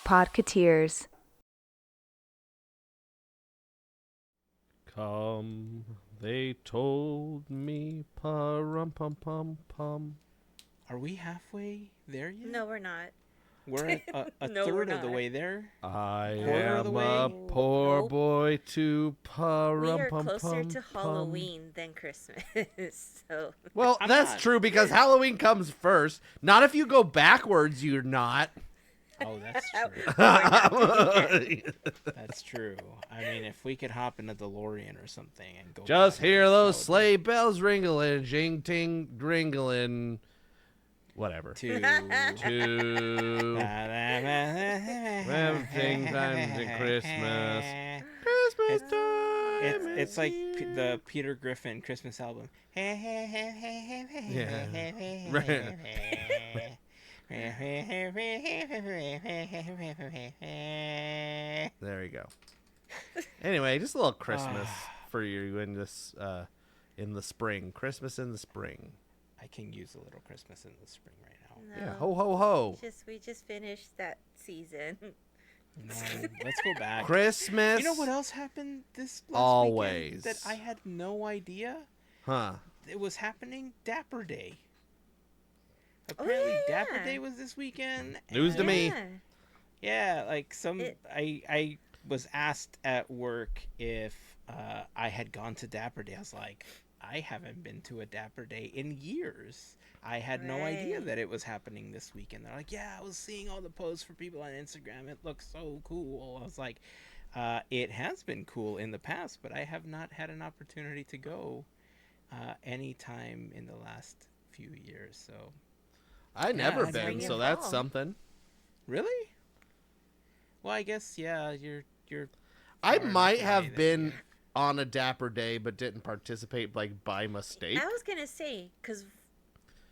Podketeers. Come, they told me, pa-rum-pum-pum-pum. Are we halfway there yet? No, we're not. We're a No, we're third of the not. way there. I Quarter of am the a way? poor Nope. boy to We are pa-rum-pum-pum-pum. closer to Halloween than Christmas. So Well, I'm that's not. true because Halloween comes first. Not if you go backwards, you're not. Oh, that's true. That's true. I mean, if we could hop in a DeLorean or something and go. Just back, hear that those would sleigh bells ringling, jing ting ringling, whatever. be To. To everything times in Christmas. Christmas time. It's like the Peter Griffin Christmas album. There you go. Anyway, just a little Christmas for you in this in the spring. Christmas in the spring. I can use a little Christmas in the spring right now. no, Yeah, ho ho ho. we just finished that season. No, let's go back. Christmas. You know what else happened this last Always. weekend that I had no idea? Huh. It was happening Dapper Day. Apparently Dapper yeah. Day was this weekend. News to and- me. Yeah, like I was asked at work if I had gone to Dapper Day. I was like, I haven't been to a Dapper Day in years. I had no idea Right. that it was happening this weekend. They're like, yeah, I was seeing all the posts for people on Instagram. It looks so cool. I was like, it has been cool in the past, but I have not had an opportunity to go any time in the last few years. So, I never it's been, spring so and that's fall. something. really? Well, I guess you're. I far might enough have away that been you're- on a Dapper Day, but didn't participate like by mistake. I was gonna say, because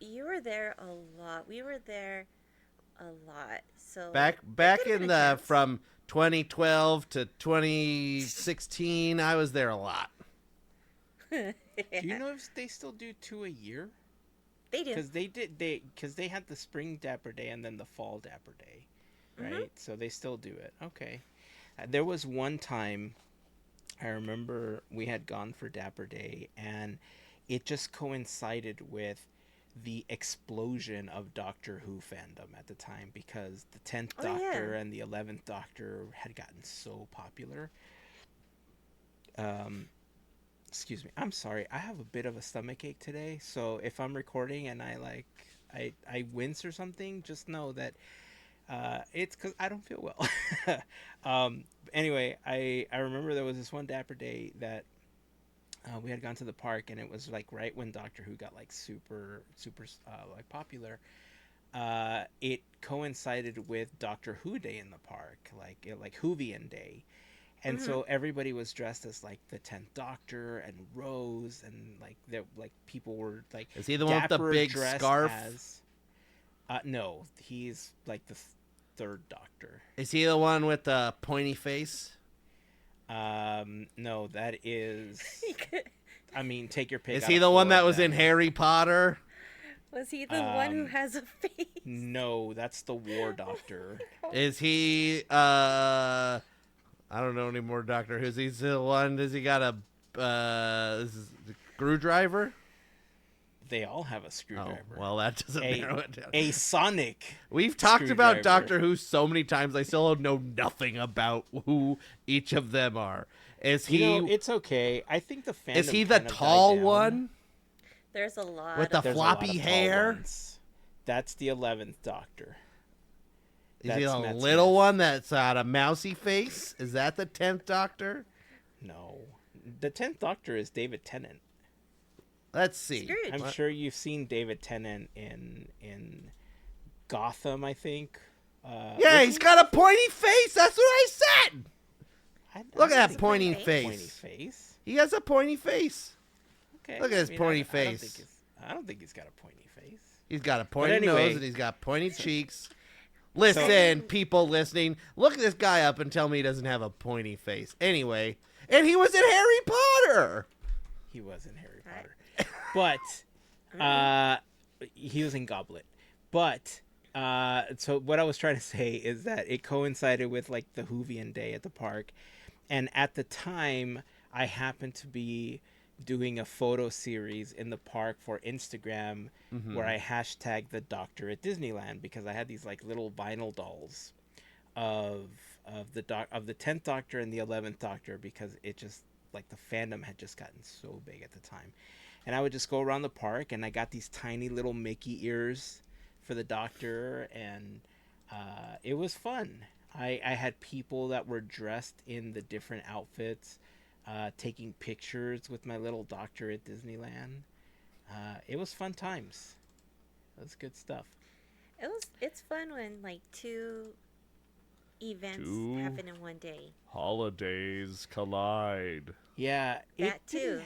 you were there a lot. We were there a lot. So Back could've in been a the chance. from 2012 to 2016, I was there a lot. Do you know if they still do 2 a year? They do. Because they had the spring Dapper Day and then the fall Dapper Day, right? So they still do it. Okay. There was one time I remember we had gone for Dapper Day and it just coincided with the explosion of Doctor Who fandom at the time because the 10th Oh, Doctor yeah. and the 11th Doctor had gotten so popular. Excuse me. I'm sorry. I have a bit of a stomach ache today, so if I'm recording and I wince or something, just know that it's because I don't feel well. Anyway, I remember there was this one Dapper Day that we had gone to the park, and it was like right when Doctor Who got like super like popular. It coincided with Doctor Who Day in the park, like Whovian Day. And so everybody was dressed as like the 10th Doctor and Rose, and like people were like. Is he the one with the dapper big dressed scarf? No, he's like the third Doctor. Is he the one with the pointy face? No, that is. I mean, take your pick. Is out he of the one four that of was in them. Harry Potter? Was he the one who has a face? No, that's the War Doctor. Is he I don't know any more Doctor Who's. He's the one. Does he got a screwdriver? They all have a Oh, screwdriver. well, that doesn't narrow it down. A sonic. We've talked about screwdriver. Doctor Who so many times. I still know nothing about who each of them are. Is he? You know, it's okay. I think the fandom Is he the kind of died tall down. one There's a lot with the of There's a lot floppy of tall hair? ones. That's the 11th Doctor. Is he That's the Matt little Smith. one that's got a mousy face? Is that the 10th Doctor? No. The 10th Doctor is David Tennant. Let's see. Scrooge. I'm sure you've seen David Tennant in Gotham, I think. Yeah, he's got a pointy face. That's what I said. Look at that see pointy pointy face. Pointy face. He has a pointy face. Okay. Look at his pointy I don't face. think I don't think he's got a pointy face. He's got a pointy anyway- nose and he's got pointy cheeks. Listen, people listening, look at this guy up and tell me he doesn't have a pointy face. Anyway, and he was in Harry Potter. He was in Harry Right. Potter. But he was in Goblet. But So what I was trying to say is that it coincided with like the Hoovian Day at the park, and at the time I happened to be doing a photo series in the park for Instagram where I hashtagged the Doctor at Disneyland because I had these like little vinyl dolls of of the 10th Doctor and the 11th Doctor because it just like the fandom had just gotten so big at the time. And I would just go around the park and I got these tiny little Mickey ears for the Doctor, and it was fun. I had people that were dressed in the different outfits, taking pictures with my little Doctor at Disneyland. It was fun times. It was good stuff. It's fun when like two events Two happen in one day. holidays collide. Yeah, That too.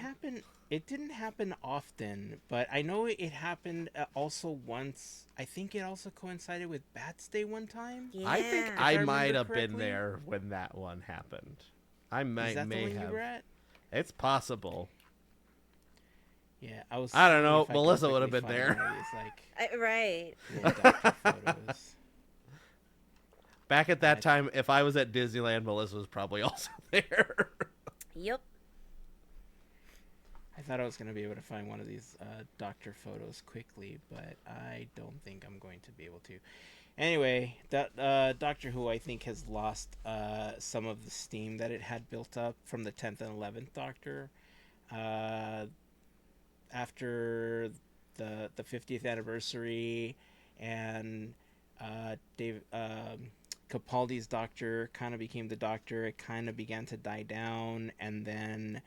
It didn't happen often, but I know it happened also once. I think it also coincided with Bats Day one time. Yeah. I think I I remember might have been correctly. there when that one happened. I Is that the may one you have. were at? It's possible. Yeah, I was. I don't seeing know. if I could Melissa would have quickly been find there. one of these, like, Right. little Doctor photos. Back at that time, if I was at Disneyland, Melissa was probably also there. Yep. I thought I was gonna be able to find one of these Doctor photos quickly, but I don't think I'm going to be able to. Anyway, that Doctor Who I think has lost some of the steam that it had built up from the 10th and 11th Doctor. After the 50th anniversary and Dave Capaldi's Doctor kind of became the Doctor, it kind of began to die down, and then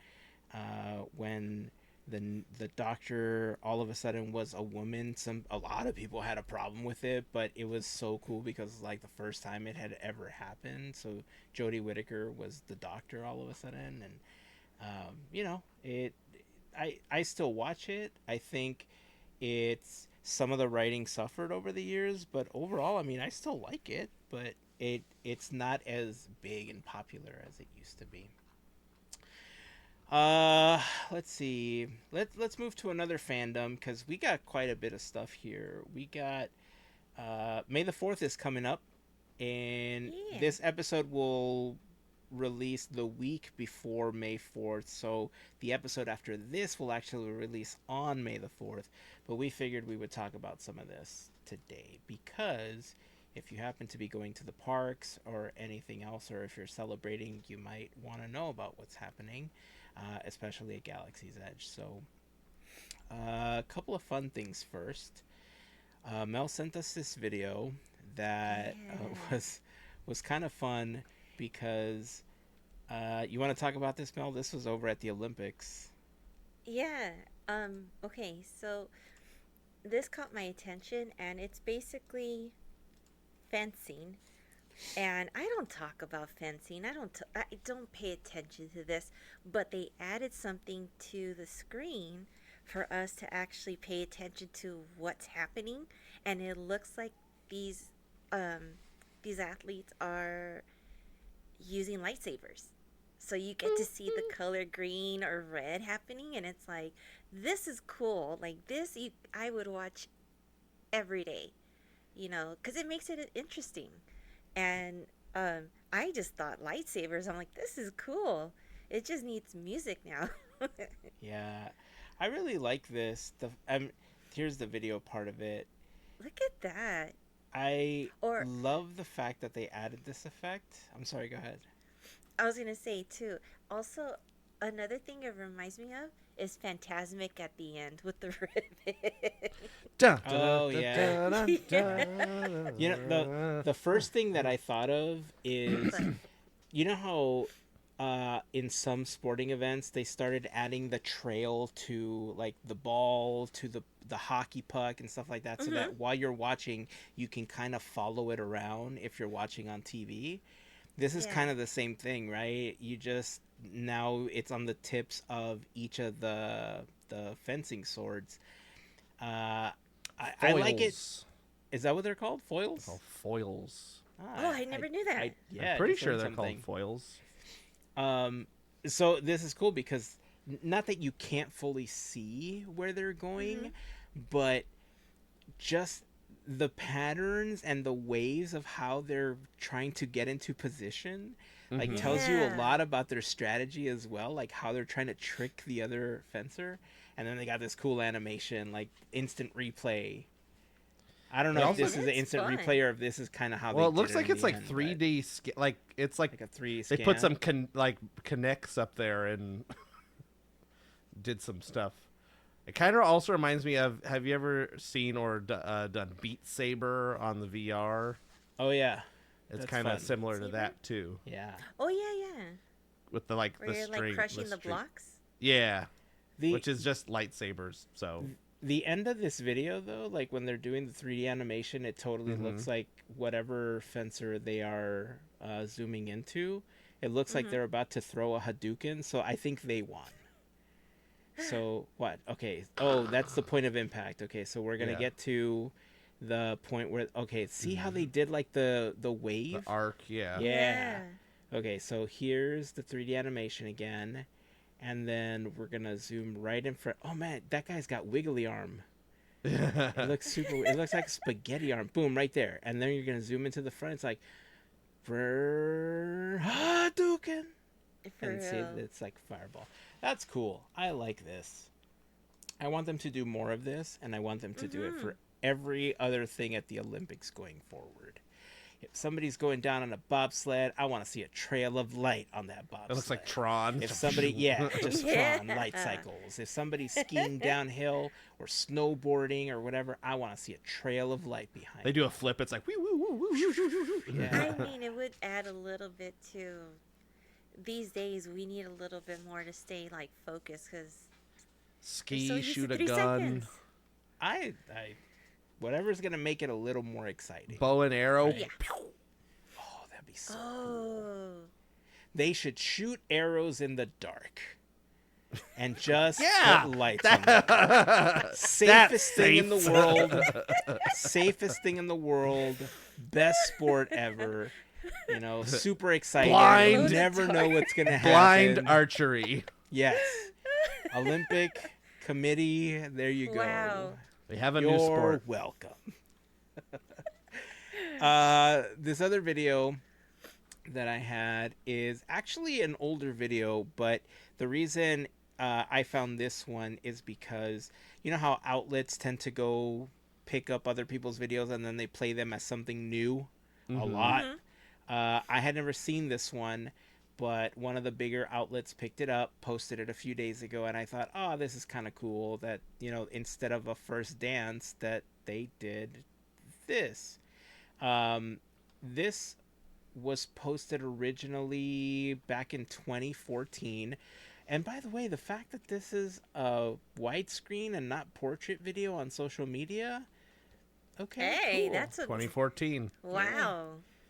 when the Doctor all of a sudden was a woman, a lot of people had a problem with it, but it was so cool because like the first time it had ever happened. So Jodie Whittaker was the Doctor all of a sudden, and you know, I still watch it. I think it's some of the writing suffered over the years, but overall, I mean, I still like it, but it's not as big and popular as it used to be. Let's see. Let's move to another fandom because we got quite a bit of stuff here. We got May the 4th is coming up, and Yeah. this episode will release the week before May 4th. So the episode after this will actually release on May the 4th. But we figured we would talk about some of this today because if you happen to be going to the parks or anything else, or if you're celebrating, you might want to know about what's happening, especially at Galaxy's Edge. So a couple of fun things first. Mel sent us this video that Yeah. was kind of fun because you want to talk about this, Mel? This was over at the Olympics. Yeah. Okay, so this caught my attention and it's basically fencing. And I don't talk about fencing. I don't pay attention to this, but they added something to the screen for us to actually pay attention to what's happening, and it looks like these um these athletes are using lightsabers. So you get to see the color green or red happening, and it's like, this is cool. Like this, I would watch every day, because it makes it interesting. And I just thought lightsabers. I'm like, this is cool. It just needs music now. Yeah, I really like this. Here's the video part of it. Look at that. I Or love the fact that they added this effect. I'm sorry, go ahead. I was gonna say too. Also, another thing it reminds me of is Phantasmic at the end with the ribbon. Oh, yeah. You know, the first thing that I thought of is, you know how in some sporting events they started adding the trail to like the ball to the hockey puck and stuff like that, so that while you're watching you can kind of follow it around if you're watching on TV. This is Yeah. kind of the same thing, right? You just now it's on the tips of each of the fencing swords. I like it. Is that what they're called? Foils? Oh, foils. Oh, I never knew that. Yeah, I'm pretty just sure learned they're something. called foils. So this is cool because not that you can't fully see where they're going, but just the patterns and the ways of how they're trying to get into position like tells you a Yeah. lot about their strategy as well, like how they're trying to trick the other fencer. And then they got this cool animation, like instant replay. I don't know if this is an That's instant fun. replay or if this is kind of how Well, they it looks did like in it's the like end, 3D, like it's but like like a 3 they scan. put some like connects up there and did some stuff. It kind of also reminds me of, have you ever seen or done Beat Saber on the VR? Oh yeah, It's That's kind of fun. similar to Saber? that too, yeah. Oh yeah. with the like Where the you're string, like crushing the string. blocks. Yeah, The which is just lightsabers. So the end of this video though, like when they're doing the 3D animation, it totally looks like whatever fencer they are zooming into. It looks like they're about to throw a Hadouken, so I think they won. So what? Okay. Oh, that's the point of impact. Okay, so we're gonna Yeah. get to the point where see how they did like the wave? the arc, yeah. Yeah. Okay, so here's the 3D animation again, and then we're gonna zoom right in front. Oh man, that guy's got wiggly arm. It looks super. It looks like a spaghetti arm. Boom, right there. And then you're gonna zoom into the front. It's like, Hadouken. For And see, real. it's like fireball. That's cool. I like this. I want them to do more of this, and I want them to do it for every other thing at the Olympics going forward. If somebody's going down on a bobsled, I want to see a trail of light on that bobsled. It looks like Tron. If somebody, just Yeah. Tron light cycles. If somebody's skiing downhill or snowboarding or whatever, I want to see a trail of light behind. They do a flip. It's like woo woo woo woo woo woo woo. Yeah. I mean, it would add a little bit to. These days, we need a little bit more to stay like focused because Ski, shoot a gun, I whatever's gonna make it a little more exciting. bow and arrow. Yeah. Oh, that'd be so. Oh, They should shoot arrows in the dark, and just Yeah, put lights on them. Safest thing in the safe. world. Safest thing in the world. Best sport ever. You know, super exciting. Blind- You never know what's gonna happen. Blind archery. Yes. Olympic committee. There you go. Wow. They have a You're new sport. welcome. This other video that I had is actually an older video, but the reason I found this one is because you know how outlets tend to go pick up other people's videos and then they play them as something new a lot. I had never seen this one, but one of the bigger outlets picked it up, posted it a few days ago, and I thought, oh, this is kind of cool that, you know, instead of a first dance that they did this. This was posted originally back in 2014. And by the way, the fact that this is a widescreen and not portrait video on social media, okay, hey, cool. that's a 2014. wow.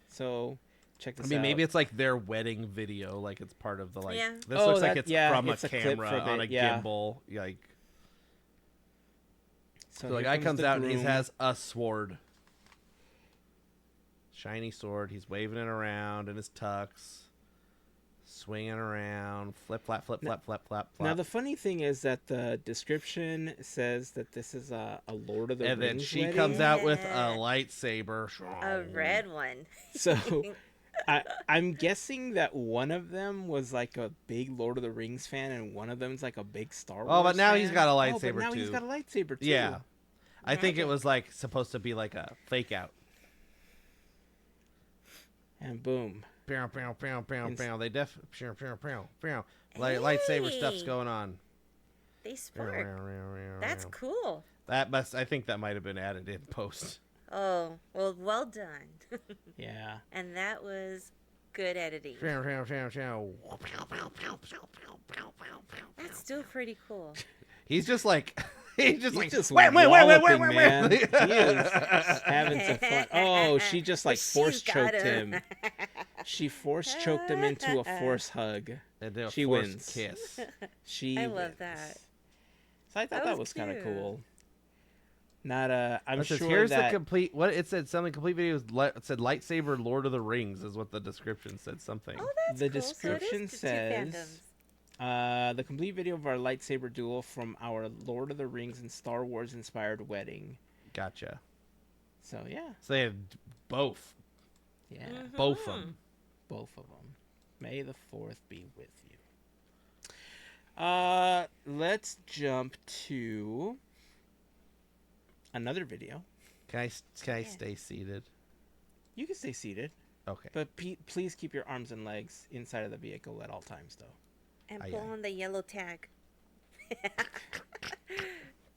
So check this I out. mean, maybe it's like their wedding video, like it's part of the like. Yeah. This Oh, looks like that- it's yeah, from it's a a clip camera from on a it, yeah. gimbal. Like, So so the here guy comes the out and he groom. has a sword, shiny sword. He's waving it around in his tux, swinging around, flip flap flip flap flap flap flap. Now the funny thing is that the description says that this is a Lord of the and then Rings she wedding. comes out with a Yeah. lightsaber. A red one. So I'm guessing that one of them was like a big Lord of the Rings fan, and one of them's like a big Star Wars. Oh, but now he's fan. got a Oh, lightsaber, but now he's too. got a lightsaber too. Yeah, I think it Magic. was like supposed to be like a fake out. And boom. Pow, pow, pow, pow, Ins- pow. They pow, pow, pow, pow. Lightsaber stuff's Hey. going on. They Pow, spark. pow, pow, That's pow. cool. I think that might have been added in post. Oh, well done. Yeah. And that was good editing. Pow, pow, pow, pow. That's still pretty cool. He's just like he's just He's like just wait, walloping, man. He is having some fun. Oh, she just like She's force got choked him. She force choked him into a force hug. And then a She forced wins. kiss. She I love wins. that. So I thought That that was was kind of cute. cool. Not I'm It says, sure here's that the complete what it said. Something complete video it said lightsaber Lord of the Rings is what the description said. Something. Oh, that's The cool. So it is description the two says, fandoms. the complete video of our lightsaber duel from our Lord of the Rings and Star Wars inspired wedding. Gotcha. So yeah. So they had both. Yeah. Both of them. Both of them. May the 4th be with you. Let's jump to another video. Can I stay seated? You can stay seated, Okay. but please keep your arms and legs inside of the vehicle at all times, though. And Aye, pull aye. on the yellow tag.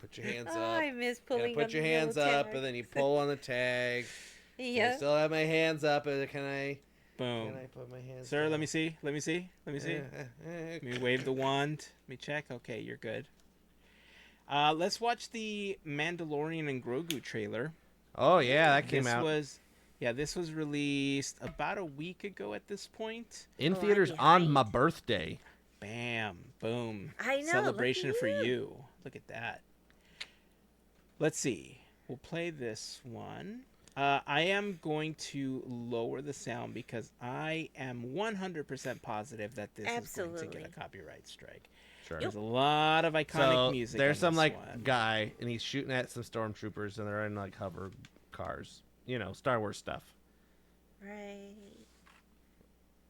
Put your hands Oh, up. I miss Yeah, pulling put on your the hands yellow up, tag. and then you pull on the tag. I Yeah. still have my hands up. Can I Boom. put my hands Sir, down? let me see. Let me see. Let me wave the wand. Let me check. Okay, you're good. Let's watch the Mandalorian and Grogu trailer. Oh, yeah, that came This out. this was released about a week ago at this point. In Oh, theaters I'm on behind. my birthday. Bam. Boom. I know, look at Celebration for you. you. Look at that. Let's see. We'll play this one. I am going to lower the sound because I am 100% positive that this is going to Absolutely. get a copyright strike. Sure. There's a lot of iconic music. There's on some this like one. guy, and he's shooting at some stormtroopers, and they're in like hover cars. You know, Star Wars stuff. Right.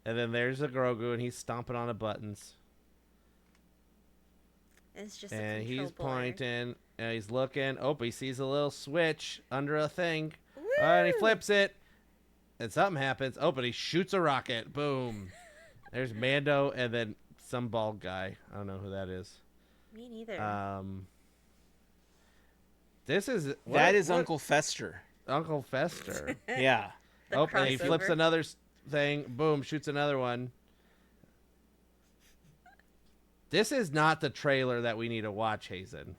And then there's a Grogu, and he's stomping on the buttons. It's just a And control he's board. pointing, and he's looking. Oh, he sees a little switch under a thing. Woo! And he flips it, and something happens. Oh, but he shoots a rocket. Boom. There's Mando, and then some bald guy. I don't know who that is. Me neither. This is... That is Uncle Fester. Uncle Fester. Yeah. The Oh, and he flips crossover. another thing. Boom, shoots another one. This is not the trailer that we need to watch, Heyzen.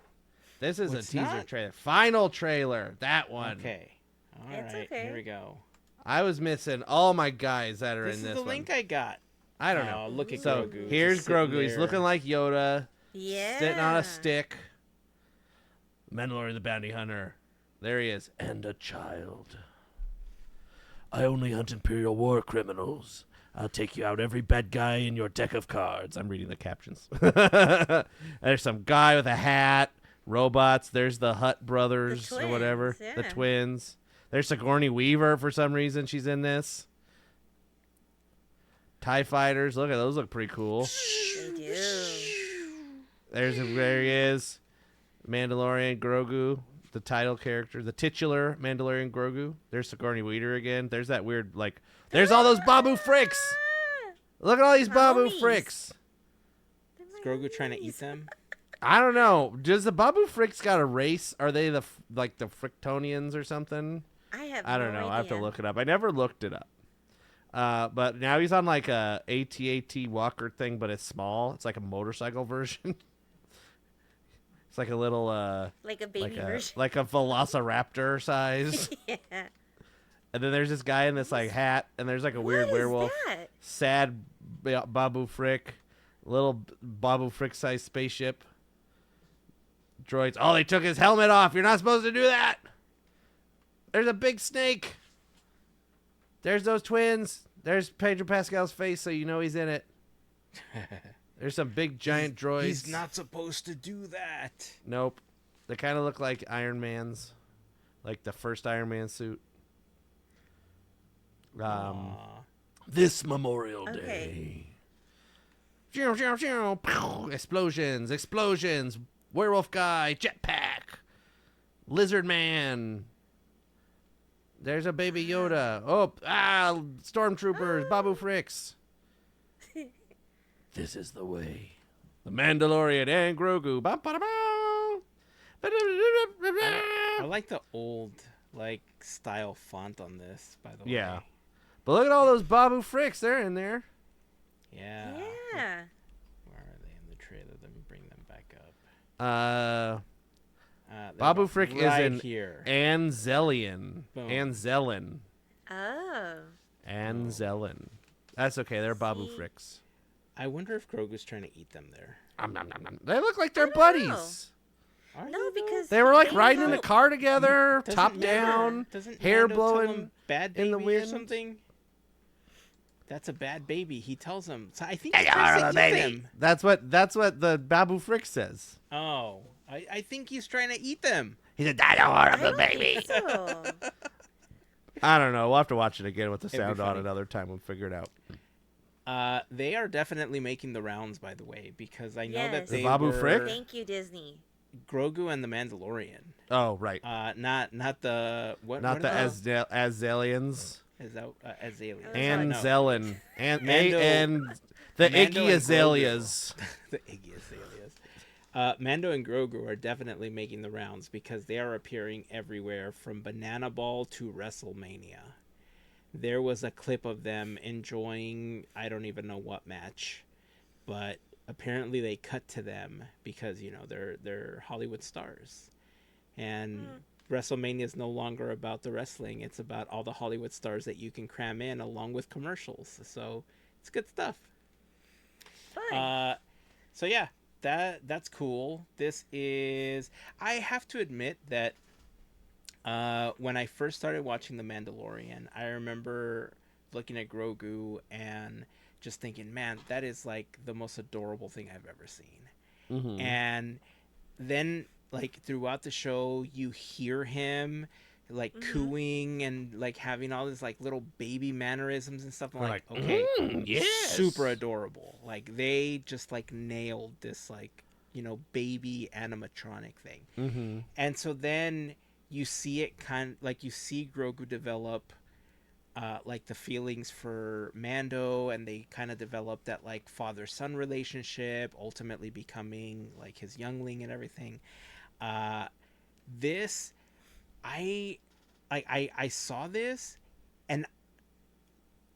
This is What's a teaser not? trailer. Final trailer. That one. Okay. All It's right. okay. Here we go. I was missing all my guys that are This in is this the one. link I got. I don't know. Oh, look at So Grogu. here's just sitting Grogu. He's there. looking like Yoda, Yeah. sitting on a stick. Mandalorian the bounty hunter. There he is. And a child. I only hunt Imperial war criminals. I'll take you out every bad guy in your deck of cards. I'm reading the captions. There's some guy with a hat. Robots. There's the Hutt brothers The or whatever. twins, The yeah. twins. There's Sigourney Weaver for some reason. She's in this. TIE fighters. Look at those. Look pretty cool. They do. There he is. Mandalorian Grogu, the title character, the titular Mandalorian Grogu. There's Sigourney Weaver again. There's that weird, like, there's all those Babu Fricks. Look at all these My Babu homies. Fricks. They're Is my Grogu trying to eat homies. them? I don't know. Does the Babu Fricks got a race? Are they the Frictonians or something? I don't know. I have to look it up. I never looked it up. But now he's on like a AT-AT walker thing, but it's small. It's like a motorcycle version. It's like a little Like a baby version. like a velociraptor size. Yeah. And then there's this guy in this like hat, and there's like a weird werewolf. What is that? Sad Babu Frick, little Babu Frick sized spaceship. Droids. Oh, they took his helmet off. You're not supposed to do that. There's a big snake. There's those twins. There's Pedro Pascal's face, so you know he's in it. There's some big giant droids. He's not supposed to do that. Nope. They kind of look like Iron Man's, like the first Iron Man suit. Aw. This Memorial Okay. Day. Pew, pew, pew, pew. Explosions, explosions. Werewolf guy, jetpack. Lizard man. There's a baby Yoda. Oh, stormtroopers, Babu Fricks. This is the way. The Mandalorian and Grogu. Ba, ba, da, ba. I like the old style font on this, by the way. Yeah. But look at all those Babu Fricks. They're in there. Yeah. Yeah. Where are they in the trailer? Let me bring them back up. They're Babu about Frick right is in here. Anzelian. Boom. Anzelin. Oh. Anzelin. That's okay. They're Babu See? Fricks. I wonder if Grogu's trying to eat them there. Nom, nom, nom, nom. They look like they're I don't buddies. Are No, they, though? because They were like they riding in the help. car together, Doesn't top Mando- down, doesn't hair Mando tell blowing him bad in the baby or wind. something? That's a bad baby. He tells him. So I think Hey, he's trying to baby. eat them. That's what the Babu Frick says. Oh, I think he's trying to eat them. He's a dinosaur, don't baby. think so. I don't know. We'll have to watch it again with the It'd be sound on funny. another time. We'll figure it out. They are definitely making the rounds, by the way, because I know that Yes. they Babu were Frick? Thank you, Disney. Grogu and the Mandalorian. Oh, right. Not the what? Not what the are those? Azalians. Is that Azalea? And No. Zelen. And Mando- the Mando Iggy and Azaleas. The Iggy Azaleas. Mando and Grogu are definitely making the rounds because they are appearing everywhere from Banana Ball to WrestleMania. There was a clip of them enjoying, I don't even know what match, but apparently they cut to them because, you know, they're Hollywood stars. And WrestleMania is no longer about the wrestling. It's about all the Hollywood stars that you can cram in along with commercials. So it's good stuff. Fun. So yeah, that's cool. This is, I have to admit that when I first started watching The Mandalorian, I remember looking at Grogu and just thinking, man, that is like the most adorable thing I've ever seen. Mm-hmm. And then like throughout the show, you hear him like cooing and like having all these like little baby mannerisms and stuff. I'm like, okay, yes. super adorable. Like they just like nailed this like, you know, baby animatronic thing. Mm-hmm. And so then you see it you see Grogu develop like the feelings for Mando, and they kind of develop that like father-son relationship, ultimately becoming like his youngling and everything. This, I saw this, and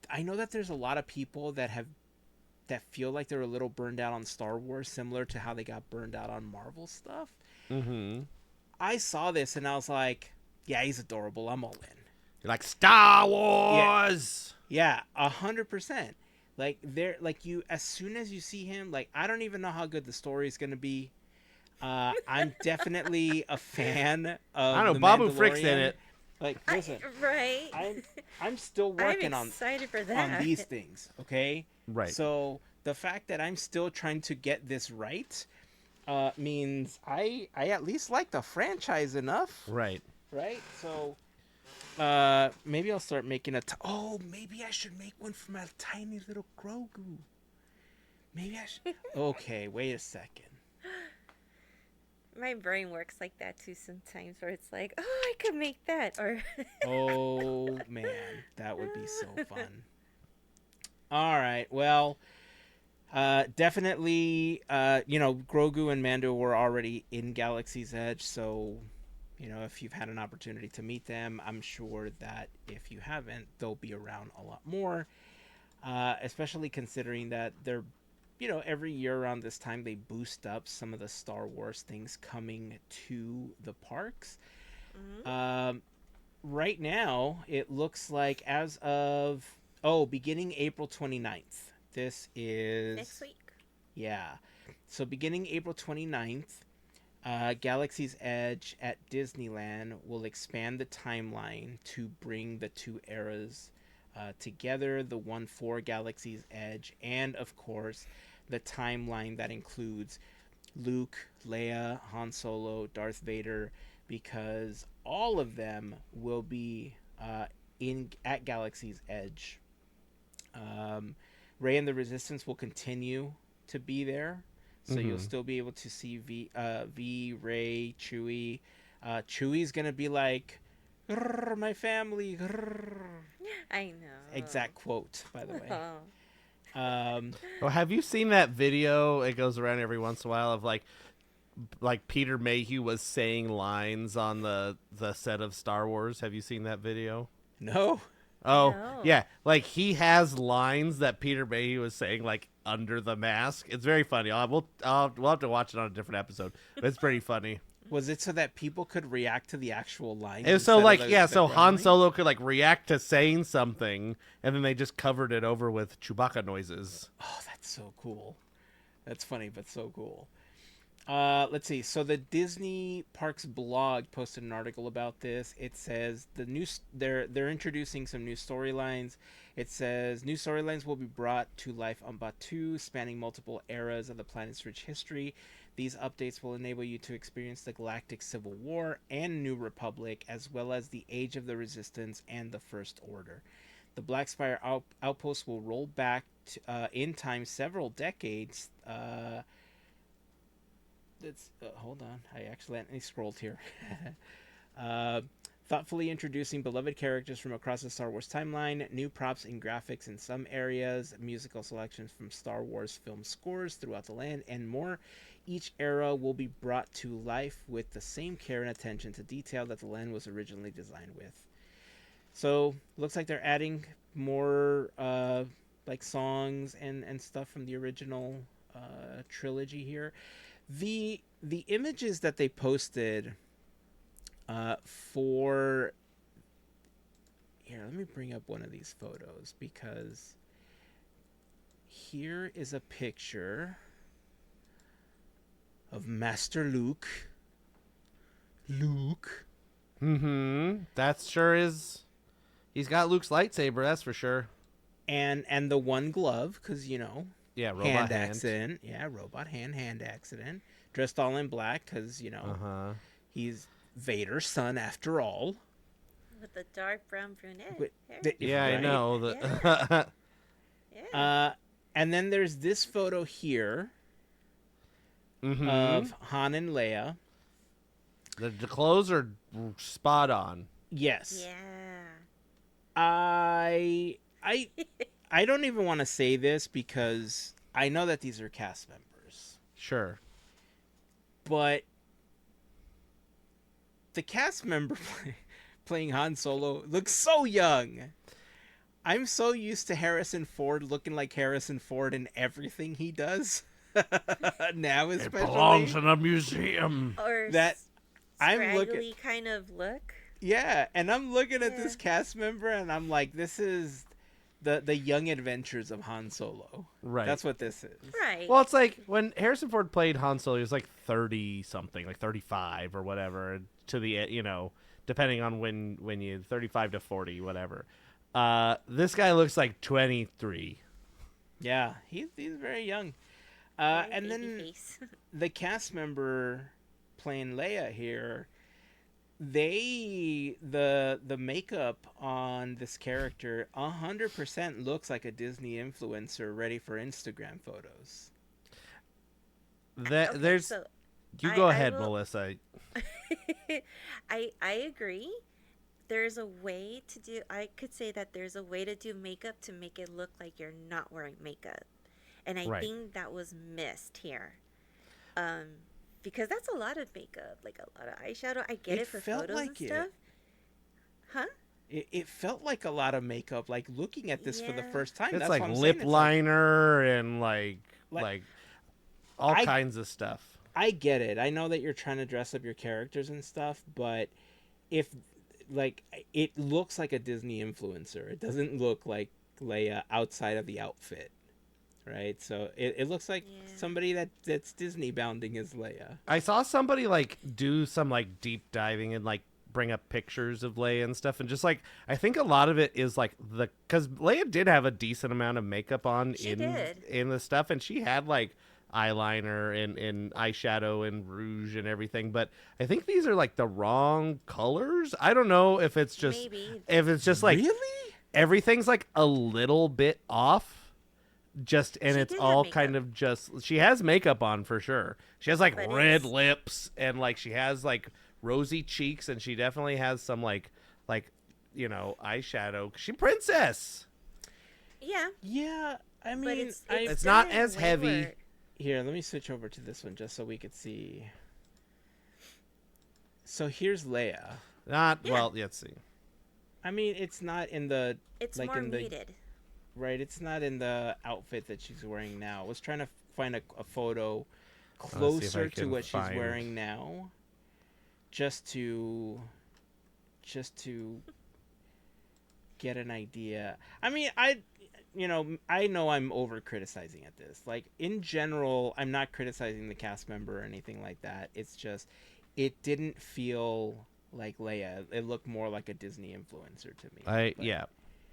I know that there's a lot of people that feel like they're a little burned out on Star Wars, similar to how they got burned out on Marvel stuff. Mm-hmm. I saw this and I was like, yeah, he's adorable. I'm all in. You're like, Star Wars! Yeah, 100%. Like you, as soon as you see him, like, I don't even know how good the story is going to be. I'm definitely a fan of I don't know, the Babu Mandalorian. Frick's in it. Like, listen, Right. I'm still working I'm excited for that. on these things, okay? Right. So the fact that I'm still trying to get this right means I at least like the franchise enough, Right. right? So maybe I'll start making maybe I should make one for my tiny little Grogu. Maybe I should. Okay, wait a second. My brain works like that too sometimes, where it's like, oh, I could make that, or Oh man, that would be so fun. All right, well, definitely, you know, Grogu and Mando were already in Galaxy's Edge, so, you know, if you've had an opportunity to meet them, I'm sure that if you haven't, they'll be around a lot more, especially considering that they're, you know, every year around this time, they boost up some of the Star Wars things coming to the parks. Right now, it looks like as of, beginning April 29th. This is... next week. Yeah. So beginning April 29th, Galaxy's Edge at Disneyland will expand the timeline to bring the two eras together, the one for Galaxy's Edge, and of course the timeline that includes Luke, Leia, Han Solo, Darth Vader, because all of them will be at Galaxy's Edge. Rey and the Resistance will continue to be there, so you'll still be able to see V, Rey, Chewie. Chewie's gonna be like, "Grrr, my family." Grrr. I know. Exact quote, by the way. Oh. Well, have you seen that video? It goes around every once in a while of like Peter Mayhew was saying lines on the set of Star Wars. Have you seen that video? No. Oh, No. yeah. Like, he has lines that Peter Mayhew was saying, like, under the mask. It's very funny. We'll have to watch it on a different episode. But it's pretty funny. Was it so that people could react to the actual lines? And so, instead like, of the, yeah, the so Han growling? Solo could, like, react to saying something, and then they just covered it over with Chewbacca noises. Oh, that's so cool. That's funny, but so cool. Let's see. So the Disney Parks blog posted an article about this. It says they're introducing some new storylines. It says new storylines will be brought to life on Batuu, spanning multiple eras of the planet's rich history. These updates will enable you to experience the Galactic Civil War and New Republic, as well as the Age of the Resistance and the First Order. The Black Spire outpost will roll back in time several decades. Hold on, I accidentally scrolled here. Thoughtfully introducing beloved characters from across the Star Wars timeline, new props and graphics in some areas, musical selections from Star Wars film scores throughout the land, and more. Each era will be brought to life with the same care and attention to detail that the land was originally designed with. So, looks like they're adding more like songs and stuff from the original trilogy here. The images that they posted for here, let me bring up one of these photos, because here is a picture of Master Luke. That sure is. He's got Luke's lightsaber, that's for sure. And the one glove, because, you know, Yeah, robot hand hand. accident. Yeah, robot hand accident. Dressed all in black, because, you know, he's Vader's son after all. With the dark brown brunette hair. Yeah, Right. I know. Yeah. And then there's this photo here of Han and Leia. The clothes are spot on. Yes. Yeah. I don't even want to say this because I know that these are cast members. Sure. But the cast member playing Han Solo looks so young. I'm so used to Harrison Ford looking like Harrison Ford in everything he does. Now especially. It belongs in a museum. Or That I'm scraggly looking. kind of look. Yeah, and I'm looking at this cast member and I'm like, this is the young adventures of Han Solo. Right. That's what this is. Right. Well, it's like when Harrison Ford played Han Solo, he was like 30 something, like 35 or whatever, to the, you know, depending on when you 35 to 40, whatever. This guy looks like 23. Yeah, he's very young. Very And baby then face. the cast member playing Leia here, the makeup on this character 100% looks like a Disney influencer ready for Instagram photos. That Okay, there's so you I- go I ahead, will- Melissa. I agree. There's a way to do. I could say that there's a way to do makeup to make it look like you're not wearing makeup, and I Right. think that was missed here. Because that's a lot of makeup, like a lot of eyeshadow. I get It it for felt photos like and stuff. Huh? It felt like a lot of makeup. Like looking at this for the Yeah. first time, It's that's like what I'm saying. lip It's like, liner and like all I- kinds of stuff. I get it. I know that you're trying to dress up your characters and stuff, but if like it looks like a Disney influencer, it doesn't look like Leia outside of the outfit, right? So it looks like Yeah. somebody that's Disney bounding as Leia. I saw somebody like do some like deep diving and like bring up pictures of Leia and stuff, and just like I think a lot of it is like because Leia did have a decent amount of makeup on She did. in the stuff, and she had like eyeliner and eyeshadow and rouge and everything, but I think these are like the wrong colors. I don't know if it's just Maybe. like Really? everything's like a little bit off, just and She it's did have all makeup. kind of just she has makeup on for sure. She has like But red it's- lips and like she has like rosy cheeks, and she definitely has some like you know eyeshadow. She princess. Yeah, Yeah. I mean, but it's It's done not in a as way heavy. where- here, let me switch over to this one just so we could see. So here's Leia. Not Yeah. well. Let's see. I mean, it's not in the It's like more in the muted. right. It's not in the outfit that she's wearing now. I was trying to find a photo see if I closer to can what she's find- wearing now, just to get an idea. I mean, I know I'm over criticizing at this. Like in general, I'm not criticizing the cast member or anything like that. It's just it didn't feel like Leia. It looked more like a Disney influencer to me. But- Yeah.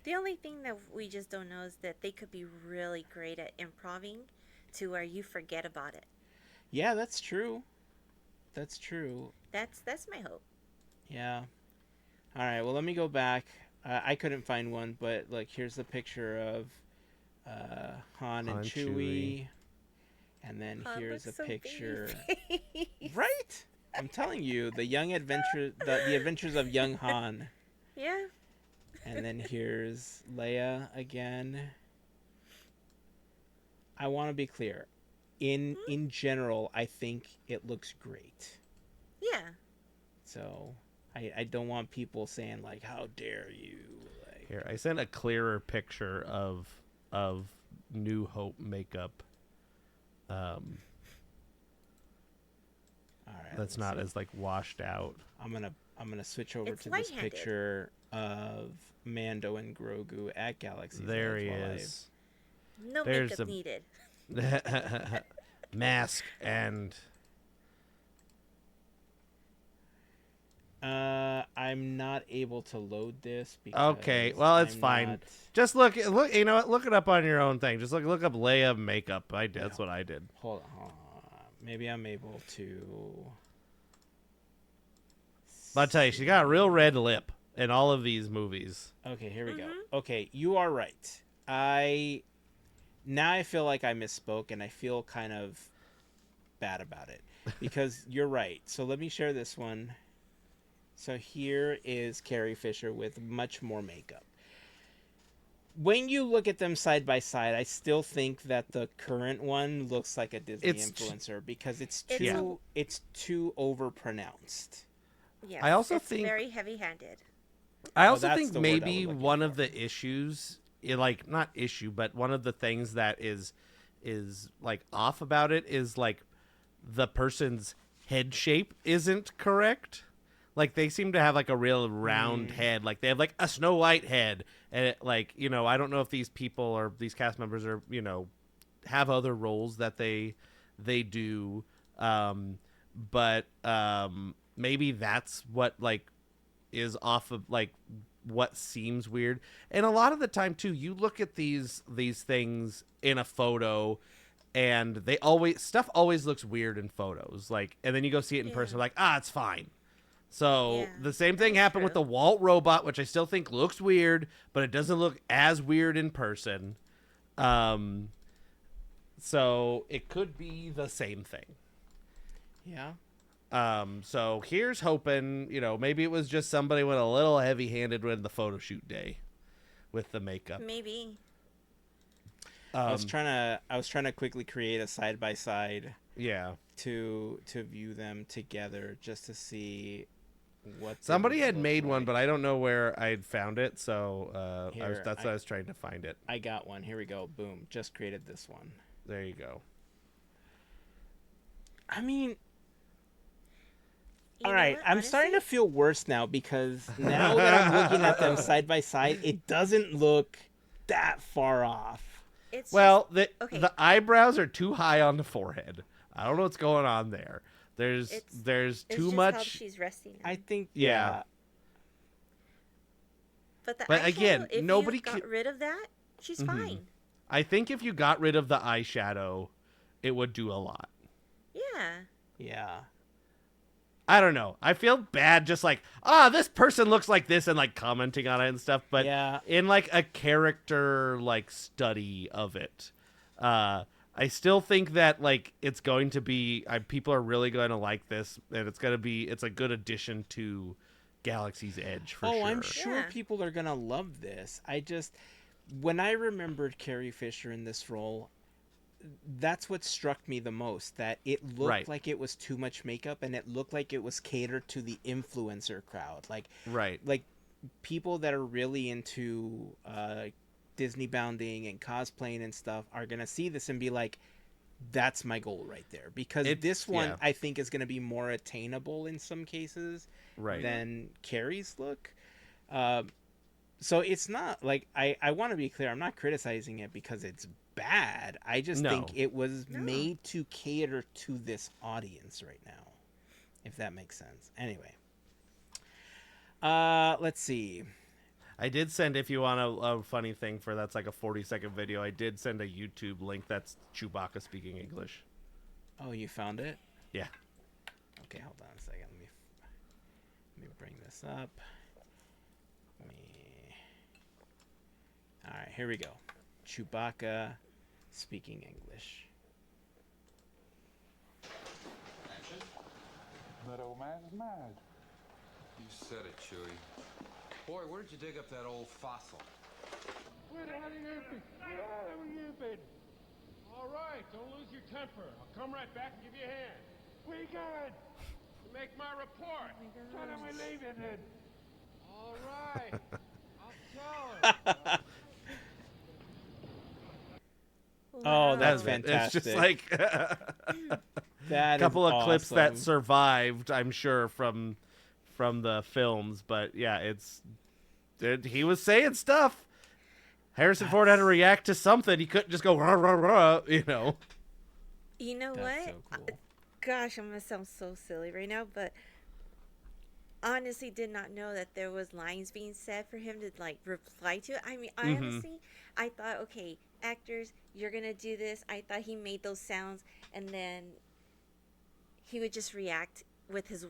The only thing that we just don't know is that they could be really great at improving to where you forget about it. Yeah, that's true. That's true. That's my hope. Yeah. All right. Well, let me go back. I couldn't find one, but like, here's the picture of Han and Han Chewie. Chewie, and then Oh, it here's a looks so picture. baby-faced. Right. I'm telling you, the adventures of young Han, Yeah. and then here's Leia again. I want to be clear. In general, I think it looks great. Yeah. So I don't want people saying like, "How dare you?" Like, Here, I sent a clearer picture of New Hope makeup. all right, That's not as like washed out. I'm gonna switch over It's to this light-handed. picture of Mando and Grogu at Galaxy's There Edge he Live. is. No There's makeup a- needed. Mask and I'm not able to load this because okay. Well, it's I'm fine. not- Just look. You know what? Look it up on your own thing. Just look up Leia makeup. That's what I did. Hold on. Maybe I'm able to. But I'll tell you, she's got a real red lip in all of these movies. Okay, here we go. Mhm. Okay, you are right. I feel like I misspoke and I feel kind of bad about it because you're right. So let me share this one. So here is Carrie Fisher with much more makeup. When you look at them side by side, I still think that the current one looks like a Disney influencer because it's too overpronounced. Yes. I also it's think- very heavy-handed. I also that's think the word I was maybe looking one for. of the issues, like not issue, but one of the things that is like off about it is like the person's head shape isn't correct. Like they seem to have like a real round head. Like they have like a Snow White head, and like I don't know if these people or these cast members are have other roles that they do, but maybe that's what like is off of like what seems weird. And a lot of the time too, you look at these things in a photo and stuff always looks weird in photos, like, and then you go see it in person, like, it's fine. So Yeah, the same thing that's happened with true. the Walt robot, which I still think looks weird, but it doesn't look as weird in person. So it could be the same thing. Yeah. So here's hoping, maybe it was just somebody went a little heavy-handed with the photo shoot day with the makeup. Maybe. I was trying to quickly create a side by side Yeah. to view them together just to see what they Somebody would had look made one, like. but I don't know where I'd found it, so Here, that's why I was trying to find it. I got one. Here we go. Boom. Just created this one. There you go. I mean, You all know right. what, I'm starting to honestly, feel worse now because now that I'm looking at them side by side, it doesn't look that far off. It's Well, okay. the eyebrows are too high on the forehead. I don't know what's going on there. There's it's too just much. how she's resting. I on. think Yeah. But but eyeshadow, again, if nobody you got ca- rid of that, she's fine. I think if you got rid of the eyeshadow, it would do a lot. Yeah. Yeah. I don't know. I feel bad just like, this person looks like this and like commenting on it and stuff. But Yeah. in like a character like study of it, I still think that like it's going to be, people are really going to like this, and it's a good addition to Galaxy's Edge for sure. I'm sure Yeah. people are gonna love this. When I remembered Carrie Fisher in this role, that's what struck me the most. That it looked Right. like it was too much makeup, and it looked like it was catered to the influencer crowd, like Right. people that are really into Disney bounding and cosplaying and stuff are gonna see this and be like, "That's my goal right there." Because this one, yeah. I think, is gonna be more attainable in some cases Right. than Carrie's look. So it's not like I want to be clear. I'm not criticizing it because it's bad. I just No. think it was No. made to cater to this audience right now, if that makes sense. Anyway, let's see. I did send, if you want a funny thing that's like a 40-second video, I did send a YouTube link that's Chewbacca speaking English. Oh, you found it? Yeah. Okay, hold on a second. Let me bring this up. All right, here we go. Chewbacca speaking English. Action. That old man's mad. You said it, Chewie. Boy, where'd you dig up that old fossil? Where the hell have you been? All right, don't lose your temper. I'll come right back and give you a hand. Where you going? To make my report. Tell him we're leaving then. All right. I'll tell him. Oh, that's It. fantastic. It's just like that a couple is of clips that awesome. survived, I'm sure, from the films. But yeah, he was saying stuff. Harrison Ford had to react to something. He couldn't just go rah, rah, rah, You know That's what? so cool. Gosh, I'm gonna sound so silly right now, but honestly did not know that there was lines being said for him to like reply to. I mean, honestly, I thought, okay, actors, you're gonna do this. I thought he made those sounds and then he would just react with his,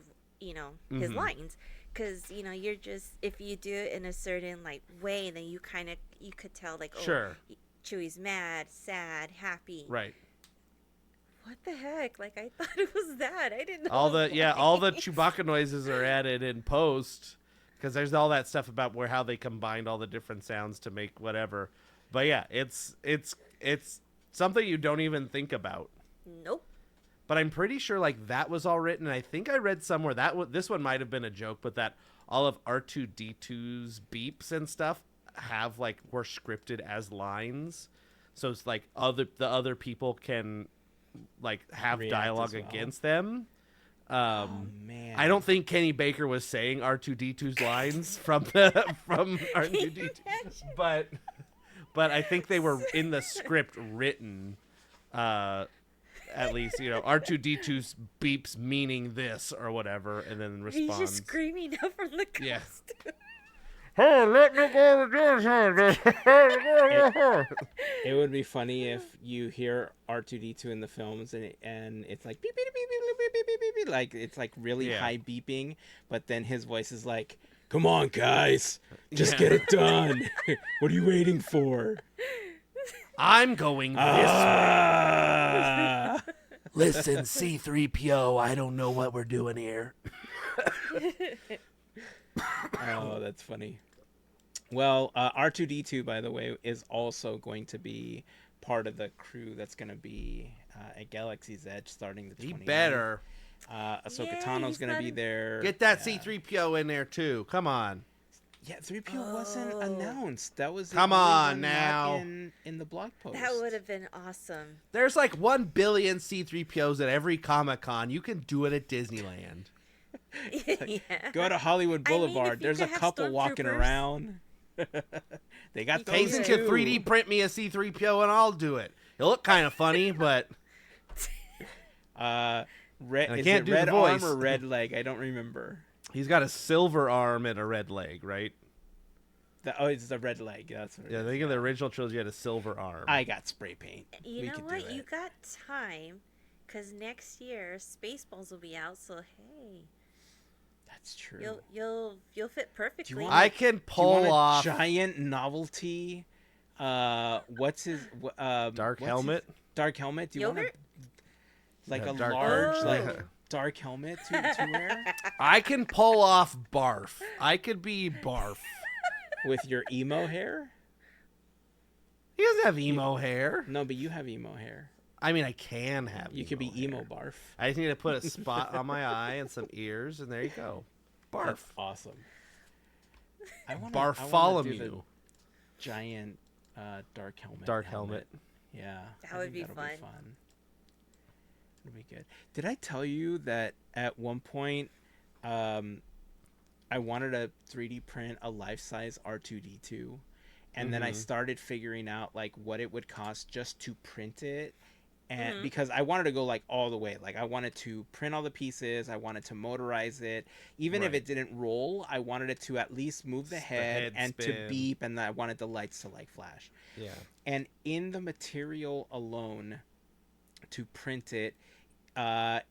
his lines. Because you're just, if you do it in a certain like way, then you could tell like, oh, Sure. Chewie's mad, sad, happy. Right. What the heck? Like, I thought it was that. I didn't know. All the lines. Chewbacca noises are added in post because there's all that stuff about how they combined all the different sounds to make whatever. But yeah, it's something you don't even think about. Nope. But I'm pretty sure like that was all written. I think I read somewhere that this one might have been a joke, but that all of R2D2's beeps and stuff were scripted as lines, so it's like the other people can like have React dialogue as well. against them. Oh man, I don't think Kenny Baker was saying R2D2's lines from R2D2, but I think they were in the script written. At least, R2D2's beeps meaning this or whatever, and then responds. He's just screaming out from the coast. Yeah. Hey, let me go to this. it would be funny if you hear R2D2 in the films and it's like beep beep beep beep beep beep beep beep, beep, like it's like really high beeping, but then his voice is like, "Come on, guys, just get it done. What are you waiting for? I'm going this way. Listen, C-3PO, I don't know what we're doing here." Oh, that's funny. Well, R2D2, by the way, is also going to be part of the crew that's going to be at Galaxy's Edge starting the 29th. He better. Ahsoka Yeah, Tano's he's going to not be in- there. Get that C-3PO in there, too. Come on. Yeah, 3PO wasn't announced. That was the Come only on one not now. in the blog post. That would have been awesome. There's like 1 billion C-3POs at every Comic-Con. You can do it at Disneyland. Yeah. Go to Hollywood I mean, Boulevard. if you There's a could have couple walking stormtroopers. around. They got those Heyzen too. could 3D print me a C-3PO and I'll do it. It'll look kind of funny, but Red, I is can't it do the red arm voice. or red leg? I don't remember. he's got a silver arm and a red leg, right? It's the red leg. That's what it Yeah, I is. think in the original trilogy he had a silver arm. I got spray paint. You We know could what? do You it. got time, because next year Spaceballs will be out. So hey, That's true. you'll fit perfectly. want- I can Do you pull want a off giant novelty? What's his dark what's helmet. his- dark helmet. Do you want Yogurt? like Yeah, a dark large helmet. like dark helmet to wear I can pull off Barf. I could be Barf. with your emo hair? He doesn't have emo hair. No, but you have emo hair. I mean, I can have. You could be hair. emo barf. I just need to put a spot on my eye and some ears, and there you go. Barf. That's awesome. I wanna do the Bartholomew. giant dark helmet. Dark helmet. Yeah. That I would think be that'll fun. It'll be good. Did I tell you that at one point I wanted to 3D print a life-size R2D2, and then I started figuring out like what it would cost just to print it, and because I wanted to go like all the way, like I wanted to print all the pieces, I wanted to motorize it, even if Right. it didn't roll, I wanted it to at least move the head and spin. to beep, and I wanted the lights to like flash. Yeah. And in the material alone to print it,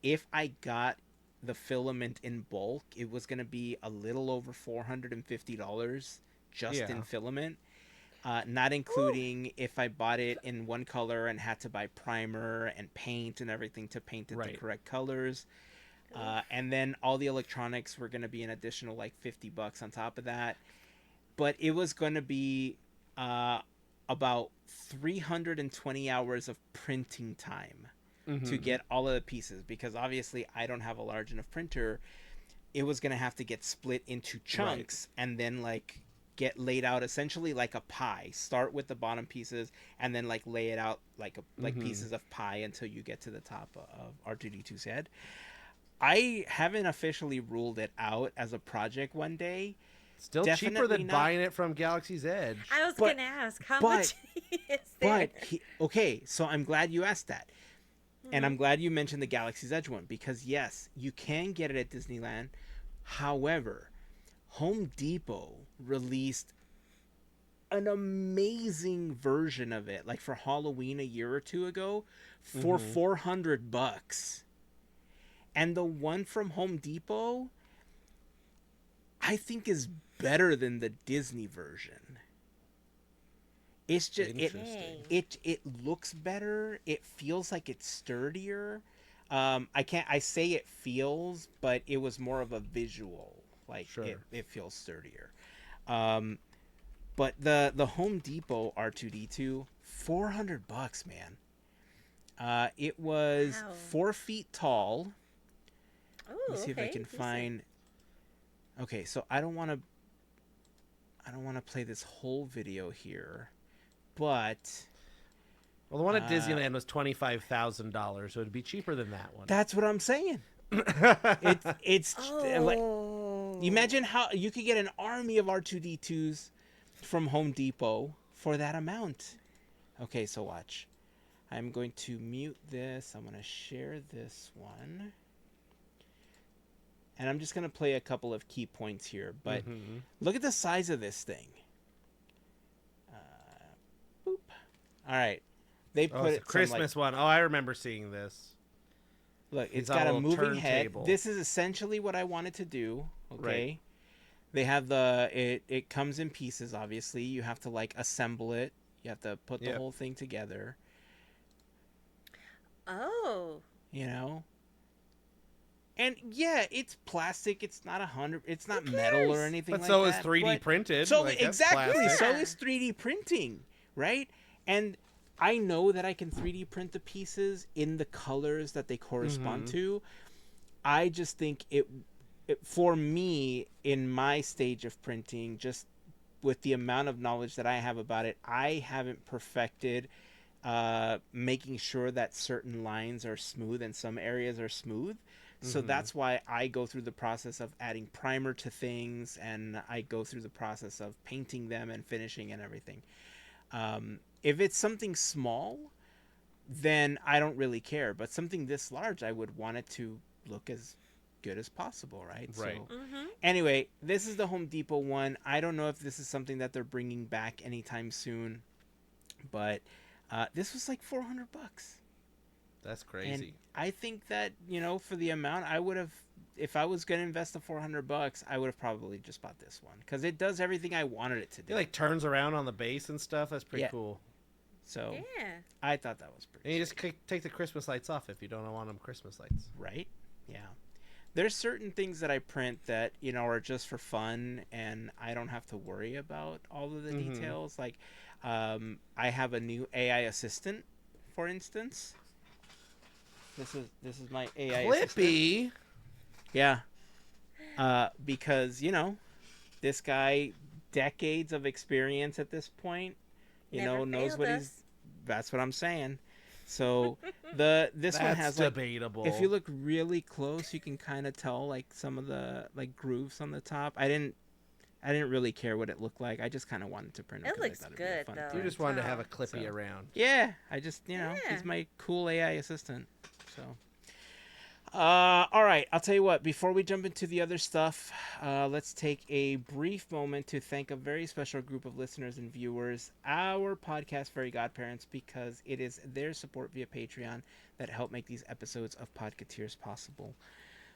if I got the filament in bulk, it was going to be a little over $450 just in filament. Not including if I bought it in one color and had to buy primer and paint and everything to paint it the correct colors. And then all the electronics were going to be an additional like $50 on top of that. But it was going to be about 320 hours of printing time to get all of the pieces, because obviously I don't have a large enough printer. It was going to have to get split into chunks and then like get laid out essentially like a pie. Start with the bottom pieces and then like lay it out like pieces of pie until you get to the top of R2D2's head. I haven't officially ruled it out as a project one day. Still Definitely cheaper than not. buying it from Galaxy's Edge. I was going to ask, how much is there? Okay, so I'm glad you asked that. And I'm glad you mentioned the Galaxy's Edge one, because yes, you can get it at Disneyland. However, Home Depot released an amazing version of it, like for Halloween a year or two ago, for $400. And the one from Home Depot, I think, is better than the Disney version. It's just it looks better. It feels like it's sturdier. I say it feels, but it was more of a visual. Like it feels sturdier. But the Home Depot R2D2, $400, man. It was 4 feet tall. Let me see if I can find. Okay, so I don't want to play this whole video here, but well, the one at Disneyland was $25,000, so it'd be cheaper than that one. That's what I'm saying. It's like, imagine how you could get an army of R2D2s from Home Depot for that amount. Okay, so watch. I'm going to mute this. I'm going to share this one. And I'm just going to play a couple of key points here. But look at the size of this thing. Boop. All right. They put it Christmas one. Oh, I remember seeing this. Look, it's got a moving head. This is essentially what I wanted to do. Okay. Right. They have it comes in pieces, obviously. You have to like assemble it. You have to put the whole thing together. Oh. You know? And yeah, it's plastic. It's not 100. It's not metal or anything like that. But so is 3D printed. So like, exactly. So is 3D printing, right? And I know that I can 3D print the pieces in the colors that they correspond to. I just think it for me in my stage of printing, just with the amount of knowledge that I have about it, I haven't perfected making sure that certain lines are smooth and some areas are smooth. So that's why I go through the process of adding primer to things, and I go through the process of painting them and finishing and everything. If it's something small, then I don't really care. But something this large, I would want it to look as good as possible, right? Right. So, anyway, this is the Home Depot one. I don't know if this is something that they're bringing back anytime soon, but this was like $400. That's crazy. And I think that, you know, for the amount, I would have, if I was going to invest the $400, I would have probably just bought this one, because it does everything I wanted it to do. It like turns around on the base and stuff. That's pretty cool. So I thought that was pretty. And you just take the Christmas lights off if you don't want them Christmas lights. Right? Yeah. There's certain things that I print that, you know, are just for fun, and I don't have to worry about all of the details. Like, I have a new AI assistant, for instance. This is my AI Clippy. assistant. Yeah. Because, you know, this guy, decades of experience at this point, knows what he's. That's what I'm saying. So this one has debatable. Like, if you look really close, you can kind of tell like some of the like grooves on the top. I didn't really care what it looked like. I just kind of wanted to print it. It looks good though. You just wanted to have a Clippy around. Yeah, I just he's my cool AI assistant. So, All right, I'll tell you what. Before we jump into the other stuff, let's take a brief moment to thank a very special group of listeners and viewers, our podcast Fairy Godparents, because it is their support via Patreon that help make these episodes of Podketeers possible.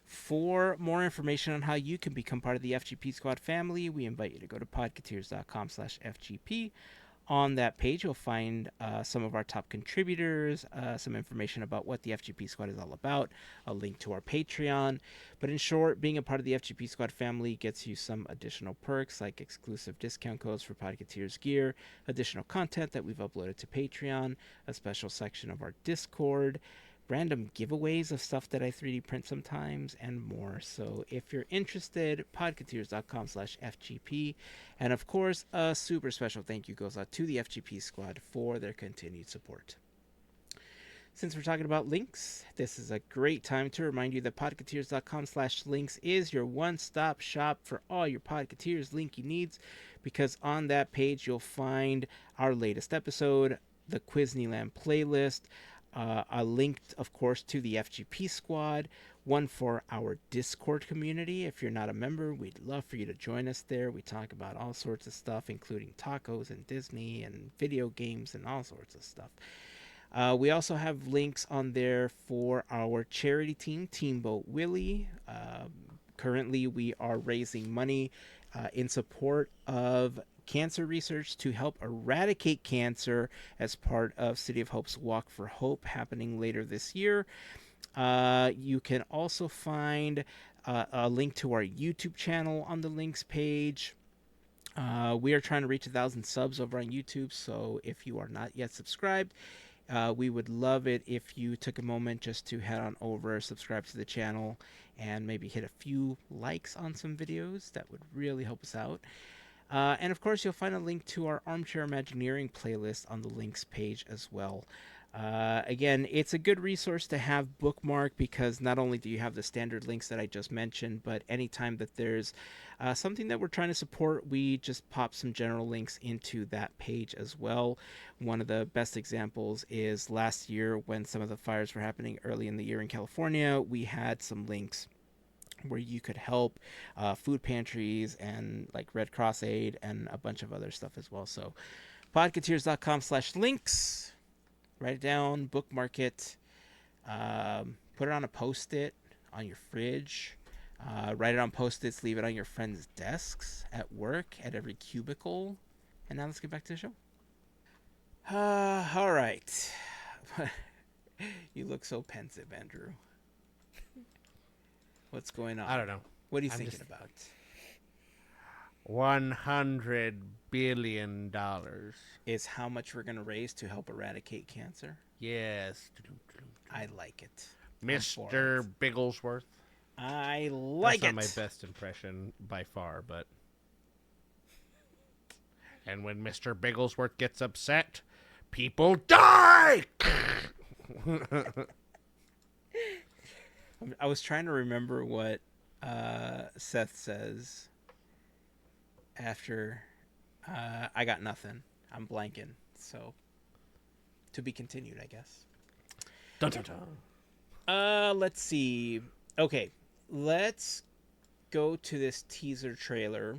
For more information on how you can become part of the FGP Squad family, we invite you to go to podketeers.com/FGP. On that page, you'll find some of our top contributors, some information about what the FGP Squad is all about, a link to our Patreon. But in short, being a part of the FGP Squad family gets you some additional perks like exclusive discount codes for Podketeers gear, additional content that we've uploaded to Patreon, a special section of our Discord, random giveaways of stuff that I 3D print sometimes, and more. So if you're interested, podketeers.com/FGP. And of course, a super special thank you goes out to the FGP Squad for their continued support. Since we're talking about links, this is a great time to remind you that podketeers.com/links is your one-stop shop for all your Podketeers linky needs, because on that page you'll find our latest episode, the Quizneyland playlist, a link, of course, to the FGP Squad, one for our Discord community. If you're not a member, we'd love for you to join us there. We talk about all sorts of stuff, including tacos and Disney and video games and all sorts of stuff. We also have links on there for our charity team, Teamboat Willie. Currently, we are raising money in support of cancer research to help eradicate cancer as part of City of Hope's Walk for Hope happening later this year. You can also find a link to our YouTube channel on the links page. We are trying to reach 1,000 subs over on YouTube, so if you are not yet subscribed, we would love it if you took a moment just to head on over, subscribe to the channel, and maybe hit a few likes on some videos. That would really help us out. And of course, you'll find a link to our Armchair Imagineering playlist on the links page as well. Again, it's a good resource to have bookmarked, because not only do you have the standard links that I just mentioned, but anytime that there's something that we're trying to support, we just pop some general links into that page as well. One of the best examples is last year when some of the fires were happening early in the year in California. We had some links where you could help food pantries and like Red Cross Aid and a bunch of other stuff as well. So podketeers.com/links, write it down, bookmark it, put it on a Post-it on your fridge, write it on Post-its, leave it on your friends' desks, at work, at every cubicle. And now let's get back to the show. All right. You look so pensive, Andrew. What's going on? I don't know. What are you thinking about? $100 billion. Is how much we're going to raise to help eradicate cancer? Yes. I like it. Mr. Bigglesworth. I like That's it. not my best impression by far, but... And when Mr. Bigglesworth gets upset, people die! I was trying to remember what Seth says after I got nothing. I'm blanking. So, to be continued, I guess. Dun, dun, dun. Let's see. Okay, let's go to this teaser trailer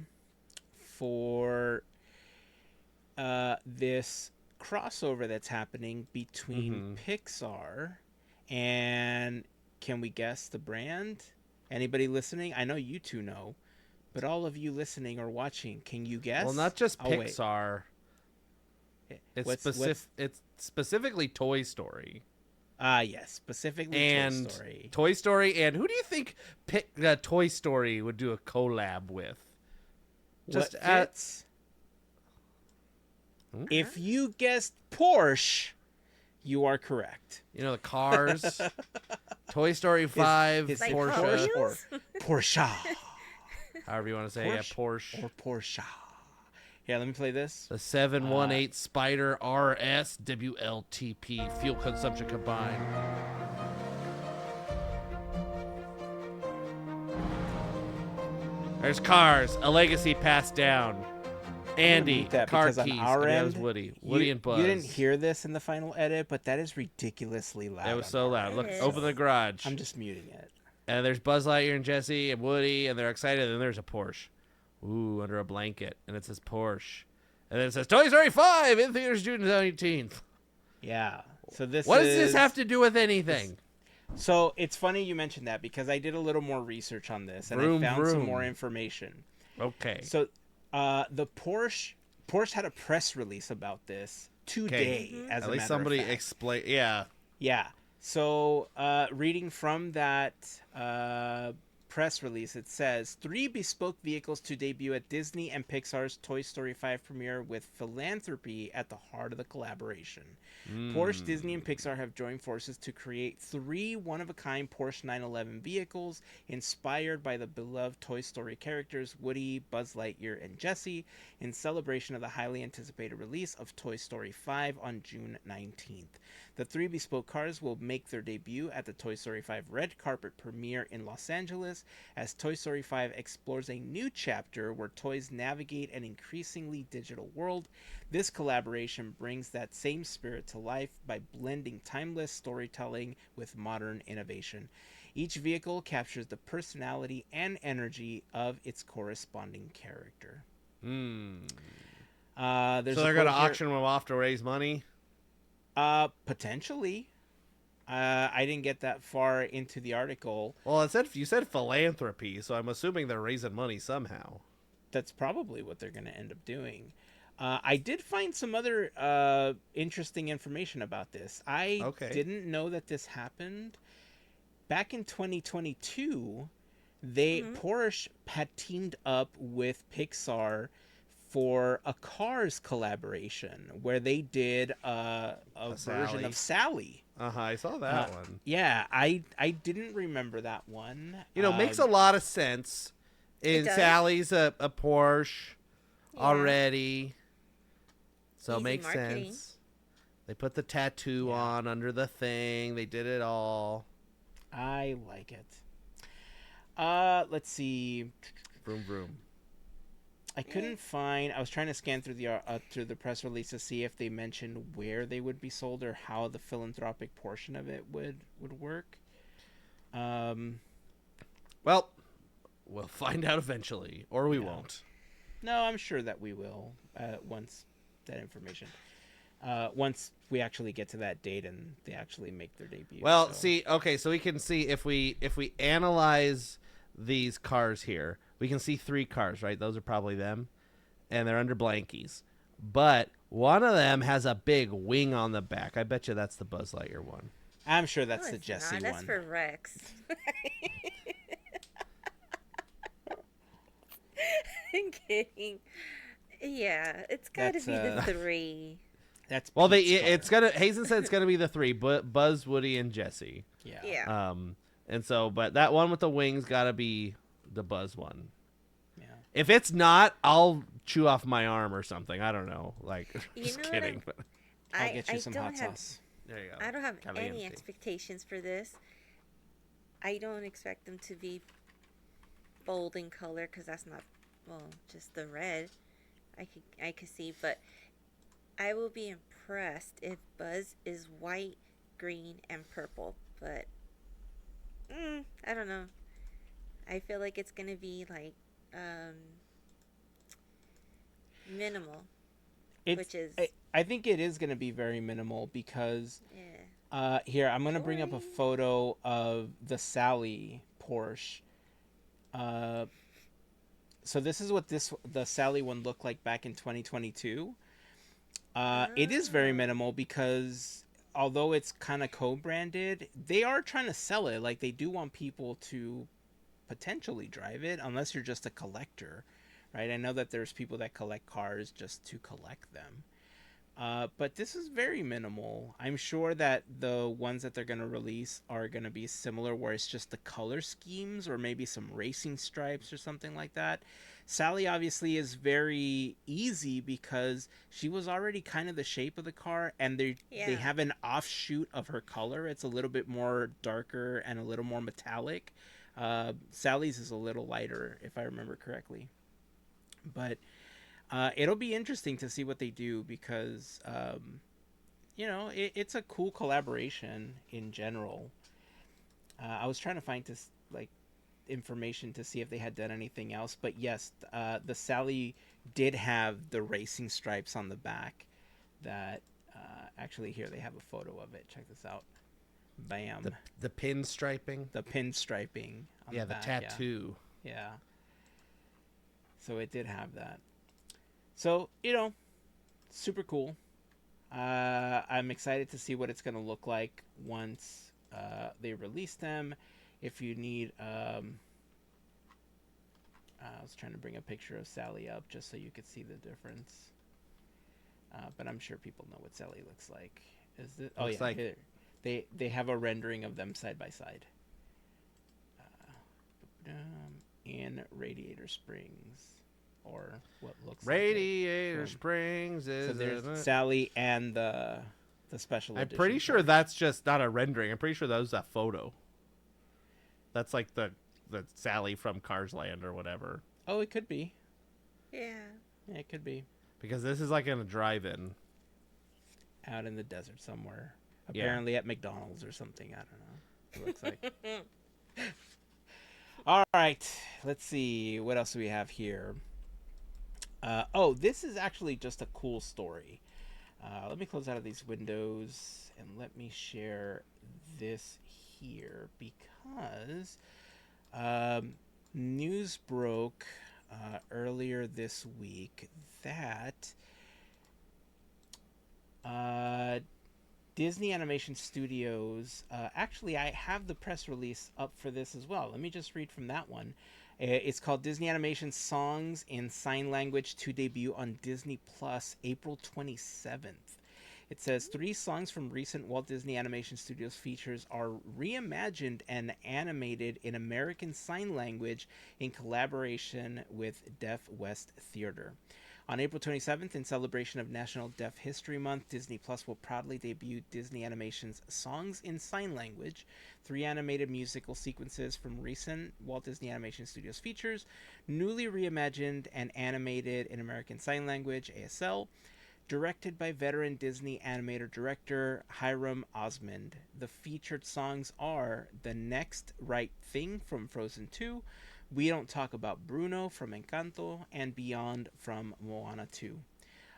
for this crossover that's happening between Pixar and, can we guess the brand? Anybody listening? I know you two know, but all of you listening or watching, can you guess? Well, not just Oh, wait. Pixar. It's, it's specifically Toy Story. Yes, specifically And Toy Story. Toy Story, and who do you think Toy Story would do a collab with? Just What fits? If you guessed Porsche, you are correct. You know, the cars. Toy Story 5, Is Like it Porsche. Hot Porsche or Wheels? Porsche? However you want to say it. Yeah, Porsche. Or Porsche. Yeah, let me play this. The 718 Spider RS WLTP fuel consumption combined. There's cars, a legacy passed down. Andy, That car because keys. on our That end, was Woody. Woody and Buzz. You didn't hear this in the final edit, but that is ridiculously loud. It was on so our loud. end. Look, It is. open the garage. I'm just muting it. And there's Buzz Lightyear and Jesse and Woody, and they're excited. And there's a Porsche. Ooh, under a blanket. And it says Porsche. And then it says Toy Story 5 in theaters June 18th. Yeah. So this What does this have to do with anything? So it's funny you mentioned that because I did a little more research on this and Vroom, I found some vroom. more information. Okay. So the Porsche had a press release about this today, as At a least matter somebody of fact. explain. Yeah. Yeah. So reading from that press release, it says 3 bespoke vehicles to debut at Disney and Pixar's Toy Story 5 premiere with philanthropy at the heart of the collaboration. Porsche, Disney, and Pixar have joined forces to create 3 one-of-a-kind Porsche 911 vehicles inspired by the beloved Toy Story characters Woody, Buzz Lightyear, and Jessie in celebration of the highly anticipated release of Toy Story 5 on June 19th. The 3 bespoke cars will make their debut at the Toy Story 5 red carpet premiere in Los Angeles as Toy Story 5 explores a new chapter where toys navigate an increasingly digital world. This collaboration brings that same spirit to life by blending timeless storytelling with modern innovation. Each vehicle captures the personality and energy of its corresponding character. So they're going to auction them off to raise money? Potentially. I didn't get that far into the article. Well, you said philanthropy, so I'm assuming they're raising money somehow. That's probably what they're going to end up doing. I did find some other interesting information about this. I didn't know that this happened. Back in 2022, Porsche had teamed up with Pixar for a Cars collaboration where they did a version of Sally. I saw that one. Yeah, I didn't remember that one. Makes a lot of sense. And Sally's a Porsche already. So it makes sense. They put the tattoo on under the thing. They did it all. I like it. Let's see. Vroom, vroom. I couldn't find. I was trying to scan through the press release to see if they mentioned where they would be sold or how the philanthropic portion of it would work. Well, we'll find out eventually, or we won't. No, I'm sure that we will once that information. Once we actually get to that date and they actually make their debut. Well, so we can see if we analyze these cars here. We can see 3 cars, right? Those are probably them. And they're under blankies. But one of them has a big wing on the back. I bet you that's the Buzz Lightyear one. I'm sure that's the Jessie one. That's for Rex. I'm kidding. Yeah, it's got to be the 3. That's Heyzen said it's gonna be the 3, but Buzz, Woody, and Jessie. Yeah. And so, but that one with the wings gotta be the Buzz one. Yeah. If it's not, I'll chew off my arm or something. I don't know. Like, just kidding. I'll get you some hot sauce. There you go. I don't have any expectations for this. I don't expect them to be bold in color because that's not, just the red. I could see, but I will be impressed if Buzz is white, green, and purple. But I don't know. I feel like it's gonna be like minimal, I think it is gonna be very minimal because here I'm gonna bring up a photo of the Sally Porsche. So this is what the Sally one looked like back in 2022. It is very minimal because although it's kind of co-branded, they are trying to sell it. Like, they do want people to potentially drive it, unless you're just a collector, right? I know that there's people that collect cars just to collect them. But this is very minimal. I'm sure that the ones that they're going to release are going to be similar, where it's just the color schemes or maybe some racing stripes or something like that. Sally obviously is very easy because she was already kind of the shape of the car, and they have an offshoot of her color. It's a little bit more darker and a little more metallic. Sally's is a little lighter, if I remember correctly. But it'll be interesting to see what they do because, it's a cool collaboration in general. I was trying to find like information to see if they had done anything else. But yes, the Sally did have the racing stripes on the back. That actually here they have a photo of it. Check this out. Bam. The pinstriping. The pinstriping. On Yeah, the the back, tattoo. Yeah. So it did have that. So, you know, super cool. I'm excited to see what it's going to look like once they release them. If you need... I was trying to bring a picture of Sally up just so you could see the difference. But I'm sure people know what Sally looks like. Is it? Oh, yeah. Like... They have a rendering of them side by side. In Radiator Springs, or what looks Radiator like Springs is. So there's Sally and the special. I'm pretty sure that's just not a rendering. I'm pretty sure that was that photo. That's like the Sally from Cars Land or whatever. Oh, it could be. Yeah. Yeah, it could be. Because this is like in a drive-in. Out in the desert somewhere. Apparently at McDonald's or something. I don't know. It looks like. All right. Let's see. What else do we have here? Oh, this is actually just a cool story. Let me close out of these windows and let me share this here because news broke earlier this week that Disney Animation Studios, actually I have the press release up for this as well. Let me just read from that one. It's called Disney Animation Songs in Sign Language to debut on Disney Plus April 27th. It says 3 songs from recent Walt Disney Animation Studios features are reimagined and animated in American Sign Language in collaboration with Deaf West Theater. On April 27th, in celebration of National Deaf History Month, Disney Plus will proudly debut Disney Animation's Songs in Sign Language, 3 animated musical sequences from recent Walt Disney Animation Studios features, newly reimagined and animated in American Sign Language, ASL, directed by veteran Disney animator-director Hiram Osmond. The featured songs are The Next Right Thing from Frozen 2, We Don't Talk About Bruno from Encanto, and Beyond from Moana 2.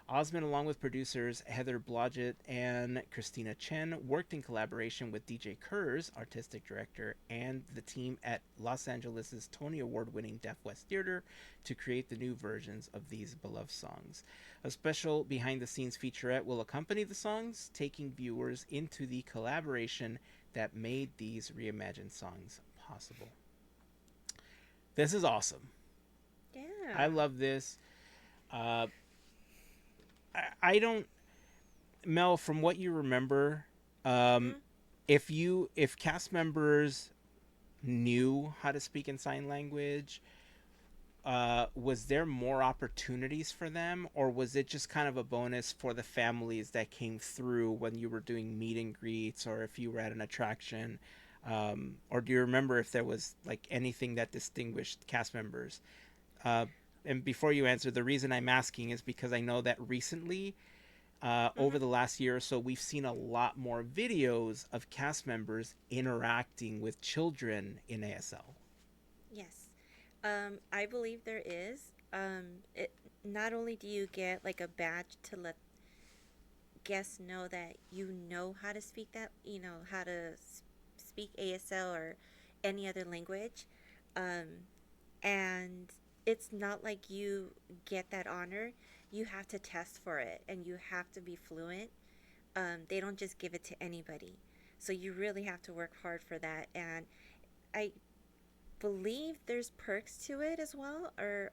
Osmond, along with producers Heather Blodgett and Christina Chen, worked in collaboration with DJ Kurz, artistic director, and the team at Los Angeles' Tony Award-winning Deaf West Theater to create the new versions of these beloved songs. A special behind-the-scenes featurette will accompany the songs, taking viewers into the collaboration that made these reimagined songs possible. This is awesome. Yeah. I love this. I don't, Mel, from what you remember, if cast members knew how to speak in sign language, was there more opportunities for them, or was it just kind of a bonus for the families that came through when you were doing meet and greets, or if you were at an attraction? Or do you remember if there was like anything that distinguished cast members? And before you answer, the reason I'm asking is because I know that recently, over the last year or so, we've seen a lot more videos of cast members interacting with children in ASL. Yes. I believe there is. Not only do you get like a badge to let guests know that you know how to speak that, how to speak ASL or any other language, and it's not like you get that honor. You have to test for it, and you have to be fluent. They don't just give it to anybody. So you really have to work hard for that. And I believe there's perks to it as well, or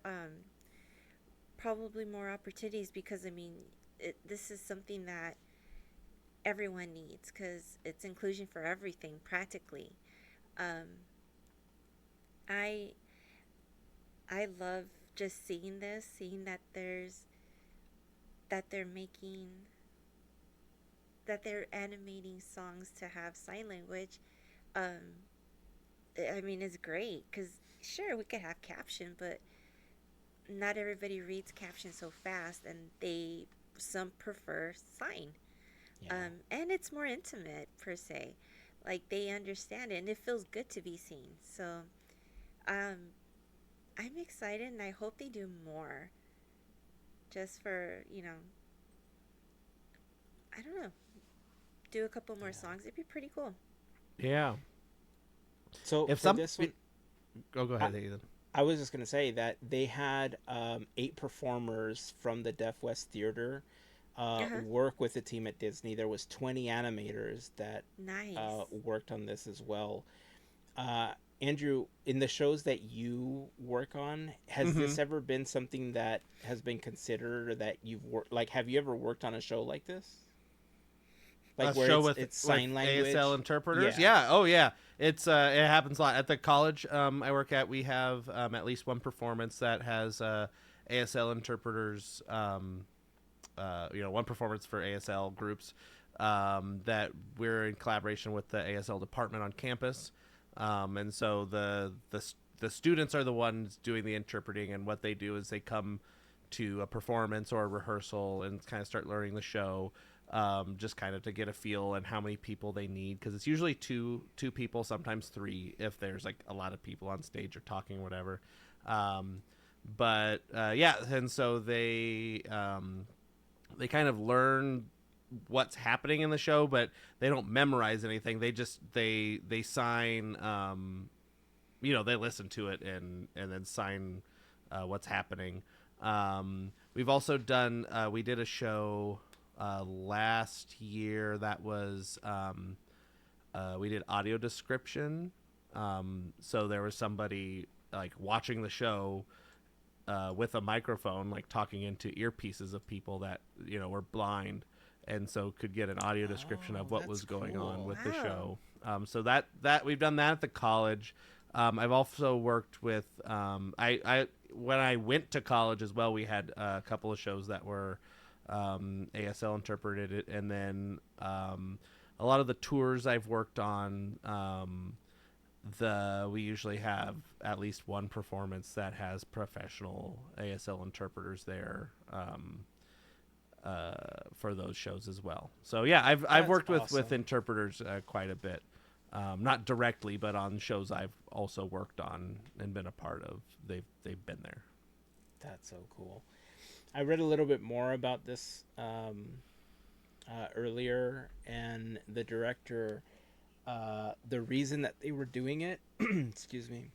probably more opportunities, because, this is something that everyone needs, because it's inclusion for everything, practically. I love just seeing that they're animating songs to have sign language. It's great, because sure, we could have caption, but not everybody reads caption so fast, and some prefer sign. Yeah. And it's more intimate, per se. Like they understand it, and it feels good to be seen. So, um, I'm excited, and I hope they do more. Just for I don't know, do a couple more songs. It'd be pretty cool. Yeah. So If for some, this one, go ahead, Heyzen. I was just gonna say that they had 8 performers from the Deaf West Theater Uh-huh. work with the team at Disney. There was 20 animators that Nice. worked on this as well. Uh, Andrew, in the shows that you work on, has Mm-hmm. this ever been something that has been considered, or that you've worked? Like, have you ever worked on a show like this? Like A where show it's sign language? ASL interpreters. Yeah. Yeah. Oh yeah. It's it happens a lot at the college I work at. We have at least one performance that has ASL interpreters. One performance for ASL groups that we're in collaboration with the ASL department on campus. And so the students are the ones doing the interpreting, and what they do is they come to a performance or a rehearsal and kind of start learning the show, just kind of to get a feel and how many people they need, because it's usually two people, sometimes 3 if there's like a lot of people on stage or talking or whatever. Yeah, and so they kind of learn what's happening in the show, but they don't memorize anything. They just they sign, they listen to it and then sign what's happening. We've also done we did a show last year that was we did audio description. So there was somebody like watching the show with a microphone, like talking into earpieces of people that were blind, and so could get an audio description of what that's was going on cool. with the Wow. show. So that we've done that at the college. I've also worked with I when I went to college as well. We had a couple of shows that were ASL interpreted, and then a lot of the tours I've worked on. We usually have at least one performance that has professional ASL interpreters there for those shows as well. So yeah, I've That's worked with awesome. interpreters quite a bit, not directly, but on shows I've also worked on and been a part of. They've been there. That's so cool. I read a little bit more about this earlier, and the director, the reason that they were doing it, excuse me,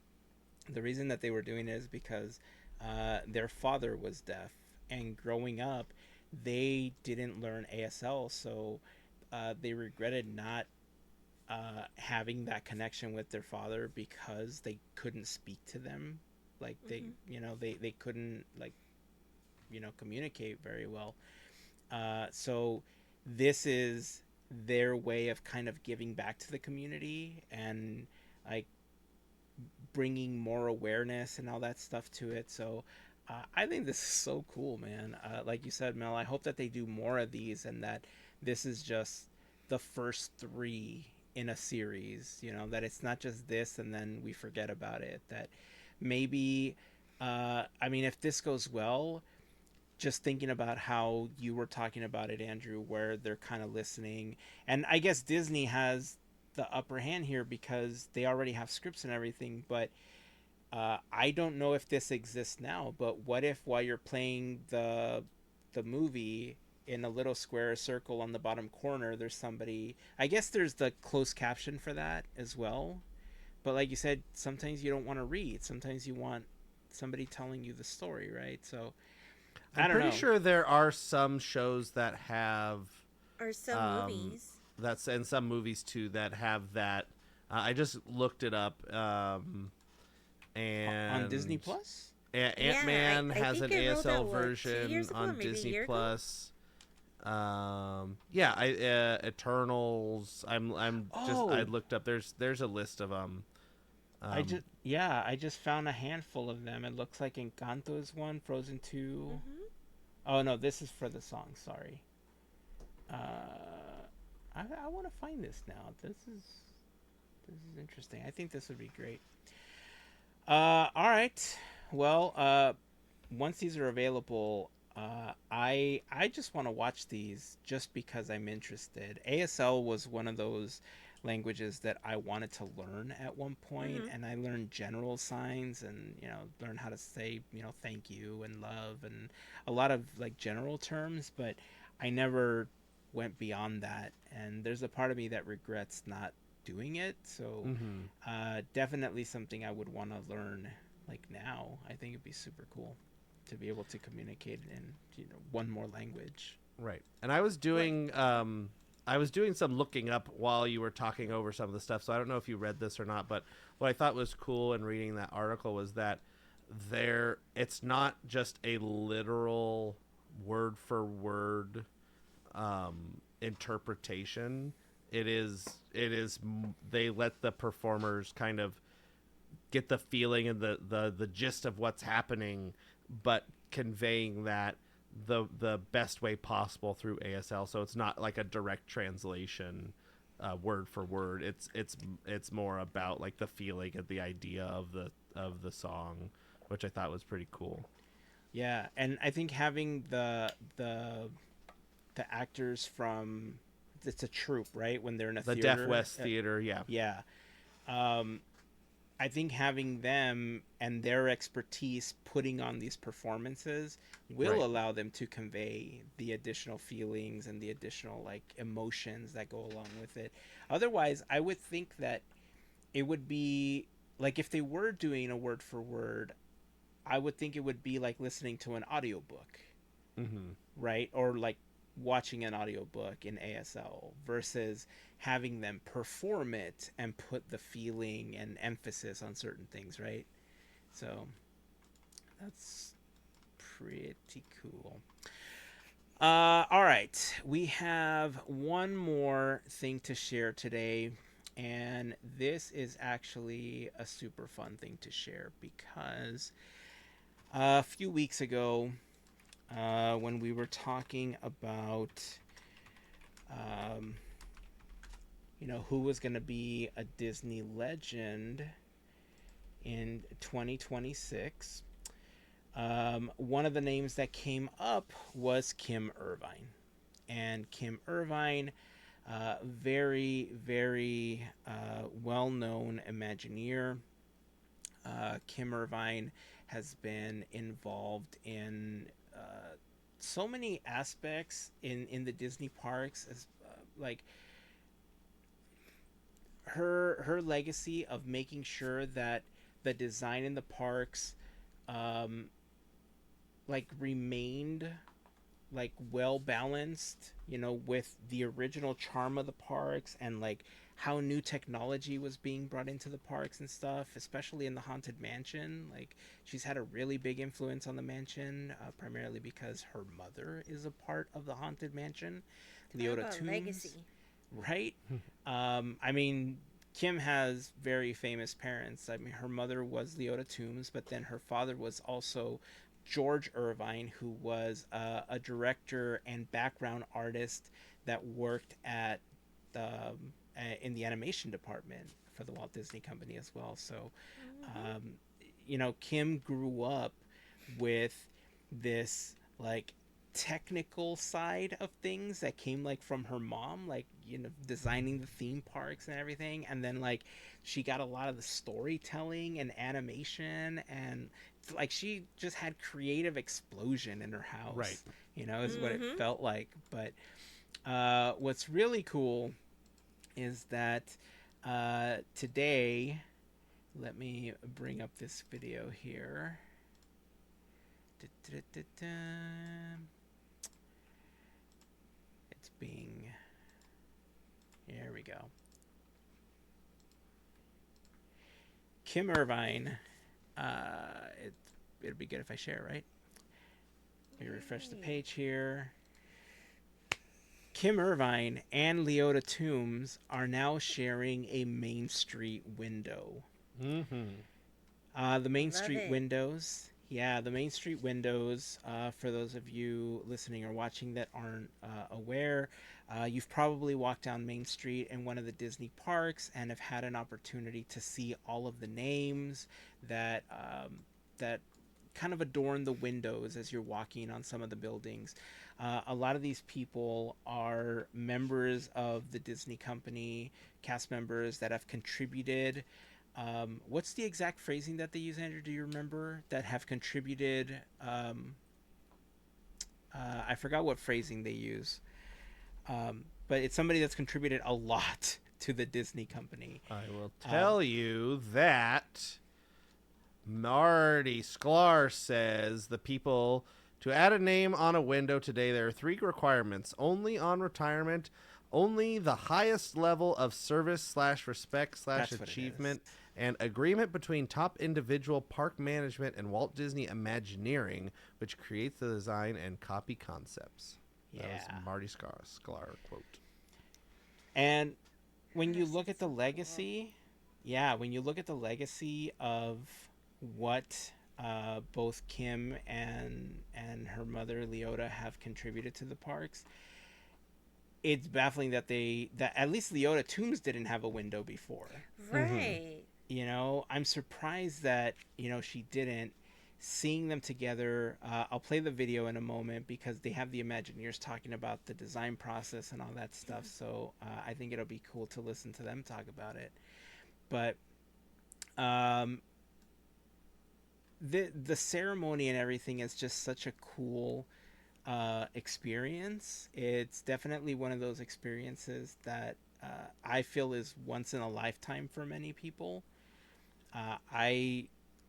the reason that they were doing it is because their father was deaf, and growing up, they didn't learn ASL, so they regretted not having that connection with their father because they couldn't speak to them. Like they couldn't communicate very well. So this is their way of kind of giving back to the community and like bringing more awareness and all that stuff to it. So I think this is so cool, man. Like you said, Mel, I hope that they do more of these, and that this is just the first 3 in a series, that it's not just this and then we forget about it. That maybe if this goes well, just thinking about how you were talking about it, Andrew, where they're kind of listening. And I guess Disney has the upper hand here because they already have scripts and everything. But I don't know if this exists now. But what if while you're playing the movie, in a little square circle on the bottom corner, there's somebody? I guess there's the closed caption for that as well. But like you said, sometimes you don't want to read. Sometimes you want somebody telling you the story, right? So I I'm don't pretty know. sure there are some shows that have Or some movies. that's, and some movies too that have that. I just looked it up, and On Disney Plus? Ant-Man I has an think I wrote that, ASL 2 version years ago, or on maybe a Disney year ago? Plus. Eternals. I Oh. looked up. There's a list of them. I just found a handful of them. It looks like Encanto is one, Frozen 2. Mm-hmm. Oh no, this is for the song. Sorry. I want to find this now. This is interesting. I think this would be great. All right. Well, once these are available, I just want to watch these just because I'm interested. ASL was one of those languages that I wanted to learn at one point, and I learned general signs and, you know, learned how to say, you know, thank you and love and a lot of like general terms, but I never went beyond that. And there's a part of me that regrets not doing it. So definitely something I would want to learn like now. I think it'd be super cool to be able to communicate in, you know, one more language. Right. And I was doing some looking up while you were talking over some of the stuff, so I don't know if you read this or not, but what I thought was cool in reading that article was that it's not just a literal word for word interpretation. It is they let the performers kind of get the feeling and the gist of what's happening, but conveying that the best way possible through ASL. So it's not like a direct translation word for word. It's more about like the feeling and the idea of the song, which I thought was pretty cool. Yeah, and I think having the actors from, it's a troupe, right? When they're in a the theater, Deaf West Theater, yeah. I think having them and their expertise putting on these performances will allow them to convey the additional feelings and the additional like emotions that go along with it. Otherwise, I would think that it would be like, if they were doing a word for word, I would think it would be like listening to an audiobook, right? Or like watching an audiobook in ASL versus having them perform it and put the feeling and emphasis on certain things, right? So that's pretty cool. All right, we have one more thing to share today, and this is actually a super fun thing to share because a few weeks ago, when we were talking about you know, who was going to be a Disney legend in 2026, one of the names that came up was Kim Irvine. And Kim Irvine, very, very well-known Imagineer. Kim Irvine has been involved in so many aspects in the Disney parks, as like her legacy of making sure that the design in the parks like remained like well balanced, you know, with the original charm of the parks and like how new technology was being brought into the parks and stuff, especially in the Haunted Mansion. Like, she's had a really big influence on the mansion, primarily because her mother is a part of the Haunted Mansion, Leota Toombs. Legacy. Right? I mean, Kim has very famous parents. I mean, her mother was Leota Toombs, but then her father was also George Irvine, who was a director and background artist that worked at in the animation department for the Walt Disney Company as well. So, you know, Kim grew up with this like technical side of things that came like from her mom, like, you know, designing the theme parks and everything, and then like she got a lot of the storytelling and animation, and like she just had creative explosion in her house, right? You know, is what it felt like. But what's really cool is that today, let me bring up this video here. It's being, here we go. Kim Irvine, it'd be good if I share, right? Let me refresh the page here. Kim Irvine and Leota Toombs are now sharing a Main Street window. The Main Street windows. Yeah, the Main Street windows, for those of you listening or watching that aren't aware, you've probably walked down Main Street in one of the Disney parks and have had an opportunity to see all of the names that that kind of adorn the windows as you're walking on some of the buildings. A lot of these people are members of the Disney company, cast members that have contributed. What's the exact phrasing that they use, Andrew? Do you remember? That have contributed. I forgot what phrasing they use. But it's somebody that's contributed a lot to the Disney company. I will tell you that Marty Sklar says the people to add a name on a window today, there are 3 requirements. Only on retirement, only the highest level of service / respect / achievement, and agreement between top individual park management and Walt Disney Imagineering, which creates the design and copy concepts. That was Marty Sklar quote. And when you look at the legacy, of what both Kim and her mother Leota have contributed to the parks, it's baffling that at least Leota Toombs didn't have a window before. Right. You know, I'm surprised that, you know, she didn't. Seeing them together, I'll play the video in a moment because they have the Imagineers talking about the design process and all that stuff. So I think it'll be cool to listen to them talk about it. But the ceremony and everything is just such a cool experience. It's definitely one of those experiences that I feel is once in a lifetime for many people.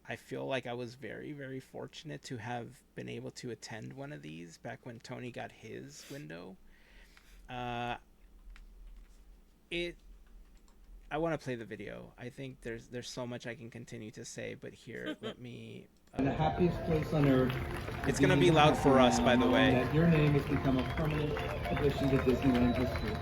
I feel like I was very, very fortunate to have been able to attend one of these back when Tony got his window. I want to play the video. I think there's so much I can continue to say, but here, let me... the happiest place on earth. It's going to be loud for us, by the way. That your name has become a permanent addition to Disneyland history.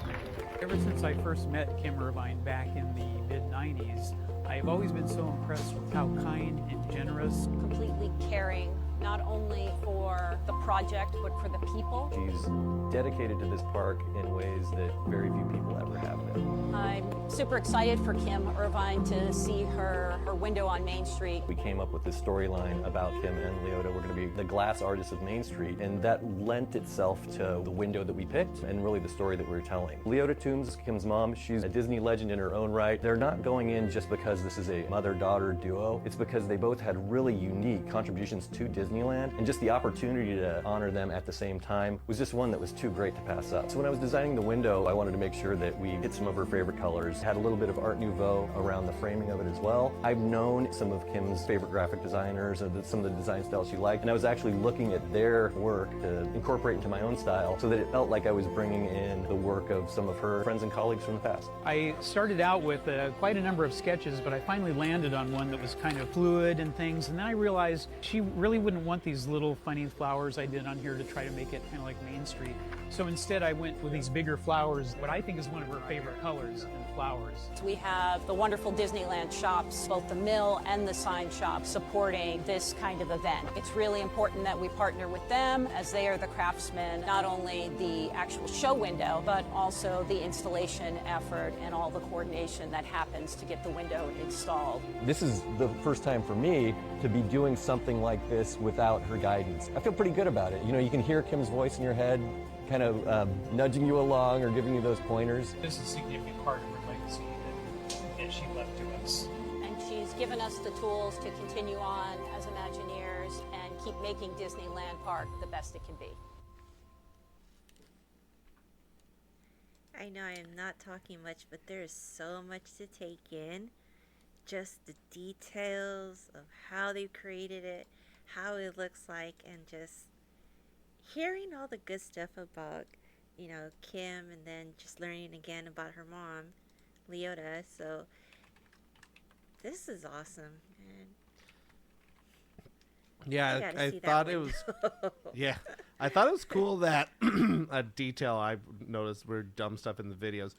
Ever since I first met Kim Irvine back in the mid-90s, I've always been so impressed with how kind and generous. Completely caring, not only for the project, but for the people. She's dedicated to this park in ways that very few people ever have been. I'm super excited for Kim Irvine to see her window on Main Street. We came up with this storyline about Kim and Leota. We're going to be the glass artists of Main Street, and that lent itself to the window that we picked and really the story that we were telling. Leota Toombs, Kim's mom, she's a Disney legend in her own right. They're not going in just because this is a mother-daughter duo. It's because they both had really unique contributions to Disneyland, and just the opportunity to honor them at the same time was just one that was too great to pass up. So when I was designing the window, I wanted to make sure that we hit some of her favorite colors, had a little bit of Art Nouveau around the framing of it as well. I've known some of Kim's favorite graphic designers and some of the design styles she liked, and I was actually looking at their work to incorporate into my own style so that it felt like I was bringing in the work of some of her friends and colleagues from the past. I started out with quite a number of sketches, but I finally landed on one that was kind of fluid and things, and then I realized she really wouldn't want these little funny flowers I did on here to try to make it kind of like Main Street. So instead I went with these bigger flowers, what I think is one of her favorite colors in flowers. We have the wonderful Disneyland shops, both the mill and the sign shop, supporting this kind of event. It's really important that we partner with them as they are the craftsmen, not only the actual show window, but also the installation effort and all the coordination that happens to get the window installed. This is the first time for me to be doing something like this without her guidance. I feel pretty good about it. You know, you can hear Kim's voice in your head, kind of nudging you along or giving you those pointers. This is a significant part of her legacy that she left to us. And she's given us the tools to continue on as Imagineers and keep making Disneyland Park the best it can be. I know I am not talking much, but there is so much to take in. Just the details of how they created it, how it looks like, and just hearing all the good stuff about, you know, Kim, and then just learning again about her mom, Leota. So this is awesome, man. Yeah, I thought it was. Yeah, I thought it was cool that a detail I noticed weird dumb stuff in the videos,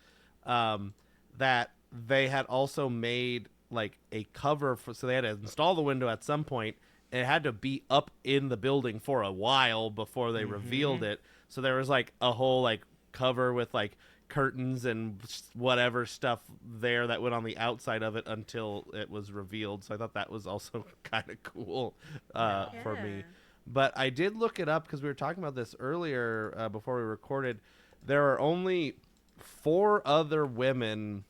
that they had also made like a cover for, so they had to install the window at some point. And it had to be up in the building for a while before they revealed it. So there was like a whole like cover with like curtains and whatever stuff there that went on the outside of it until it was revealed. So I thought that was also kind of cool for me. But I did look it up because we were talking about this earlier before we recorded. there are only 4 other women,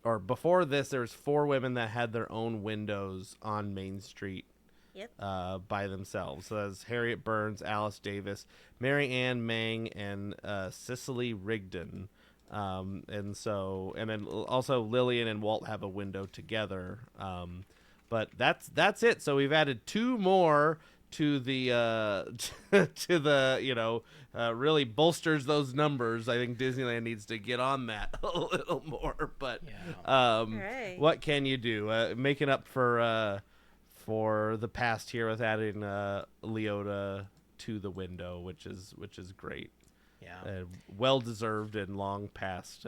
or before this, there's 4 women that had their own windows on Main Street. Yep. By themselves. So that's Harriet Burns, Alice Davis, Mary Ann Mang, and Cicely Rigdon. And then also Lillian and Walt have a window together. But that's it. So we've added 2 more to the to the really bolsters those numbers. I think Disneyland needs to get on that a little more. But Right. what can you do? Making up for the past here with adding Leota to the window, which is great. Yeah. Well deserved and long past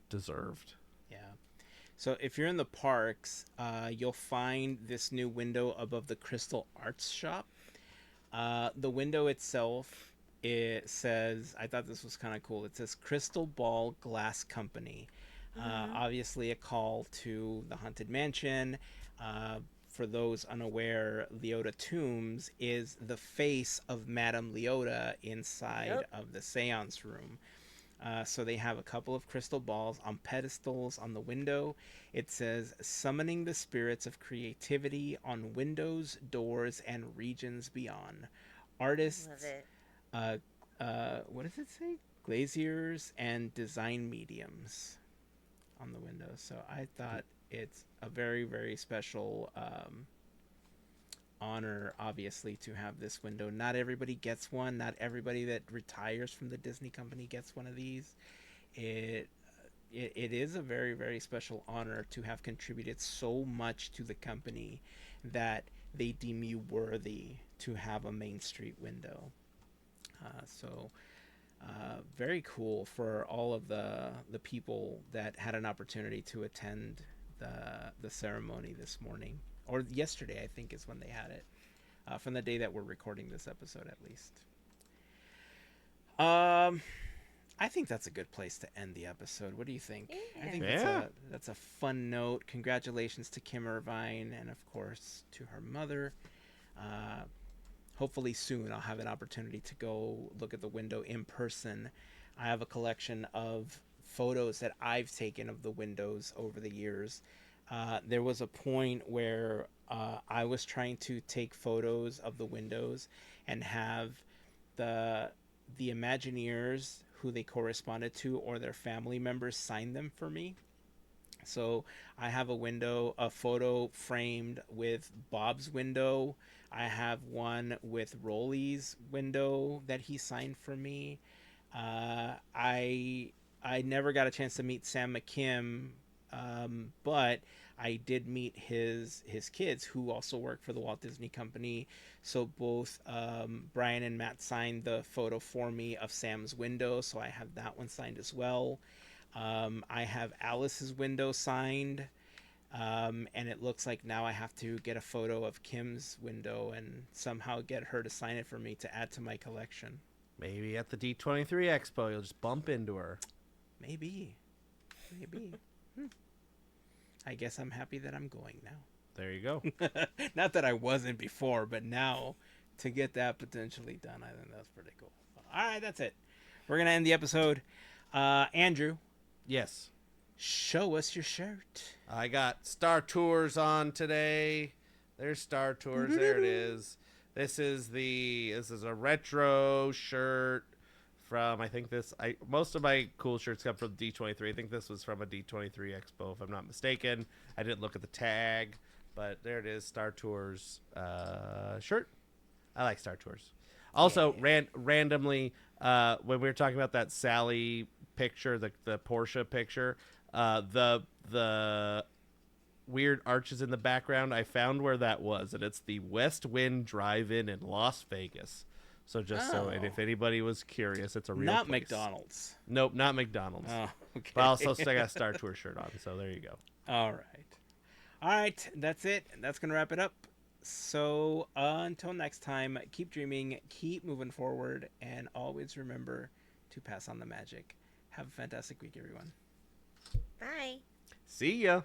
deserved. Yeah. So if you're in the parks, you'll find this new window above the Crystal Arts shop. The window itself, it says, I thought this was kind of cool. It says Crystal Ball Glass Company. Obviously a call to the Haunted Mansion. For those unaware, Leota Toombs is the face of Madame Leota inside of the seance room. So they have a couple of crystal balls on pedestals on the window. It says, summoning the spirits of creativity on windows, doors, and regions beyond. Artists, Love it. what does it say? Glaziers and design mediums on the window. So I thought it's a very, very special honor, obviously, to have this window. Not everybody gets one. Not everybody that retires from the Disney company gets one of these. It is a very, very special honor to have contributed so much to the company that they deem you worthy to have a Main Street window. Very cool for all of the people that had an opportunity to attend the ceremony this morning, or yesterday, I think is when they had it, from the day that we're recording this episode, at least. I think that's a good place to end the episode. What do you think? Yeah. I think that's a fun note. Congratulations to Kim Irvine, and of course to her mother. Hopefully soon I'll have an opportunity to go look at the window in person. I have a collection of photos that I've taken of the windows over the years. There was a point where I was trying to take photos of the windows and have the Imagineers who they corresponded to or their family members sign them for me. So I have a photo framed with Bob's window. I have one with Rolly's window that he signed for me. I never got a chance to meet Sam McKim, but I did meet his kids who also work for the Walt Disney Company. So both Brian and Matt signed the photo for me of Sam's window, so I have that one signed as well. I have Alice's window signed, and it looks like now I have to get a photo of Kim's window and somehow get her to sign it for me to add to my collection. Maybe at the D23 Expo, you'll just bump into her. Maybe. I guess I'm happy that I'm going now. There you go. Not that I wasn't before, but now to get that potentially done, I think that's pretty cool. All right, that's it. We're going to end the episode. Andrew. Yes. Show us your shirt. I got Star Tours on today. There's Star Tours. There it is. This is a retro shirt from, I think most of my cool shirts come from D23. I think this was from a D23 Expo, if I'm not mistaken. I didn't look at the tag, but there it is, Star Tours shirt. I like Star Tours. Also, randomly, when we were talking about that Sally picture, the Porsche picture, the weird arches in the background, I found where that was, and it's the West Wind Drive-In in Las Vegas. So and if anybody was curious, it's a real Not place. McDonald's. Nope, not McDonald's. Oh, okay. But I also still got a Star Tour shirt on, so there you go. All right, that's it. That's going to wrap it up. So until next time, keep dreaming, keep moving forward, and always remember to pass on the magic. Have a fantastic week, everyone. Bye. See ya.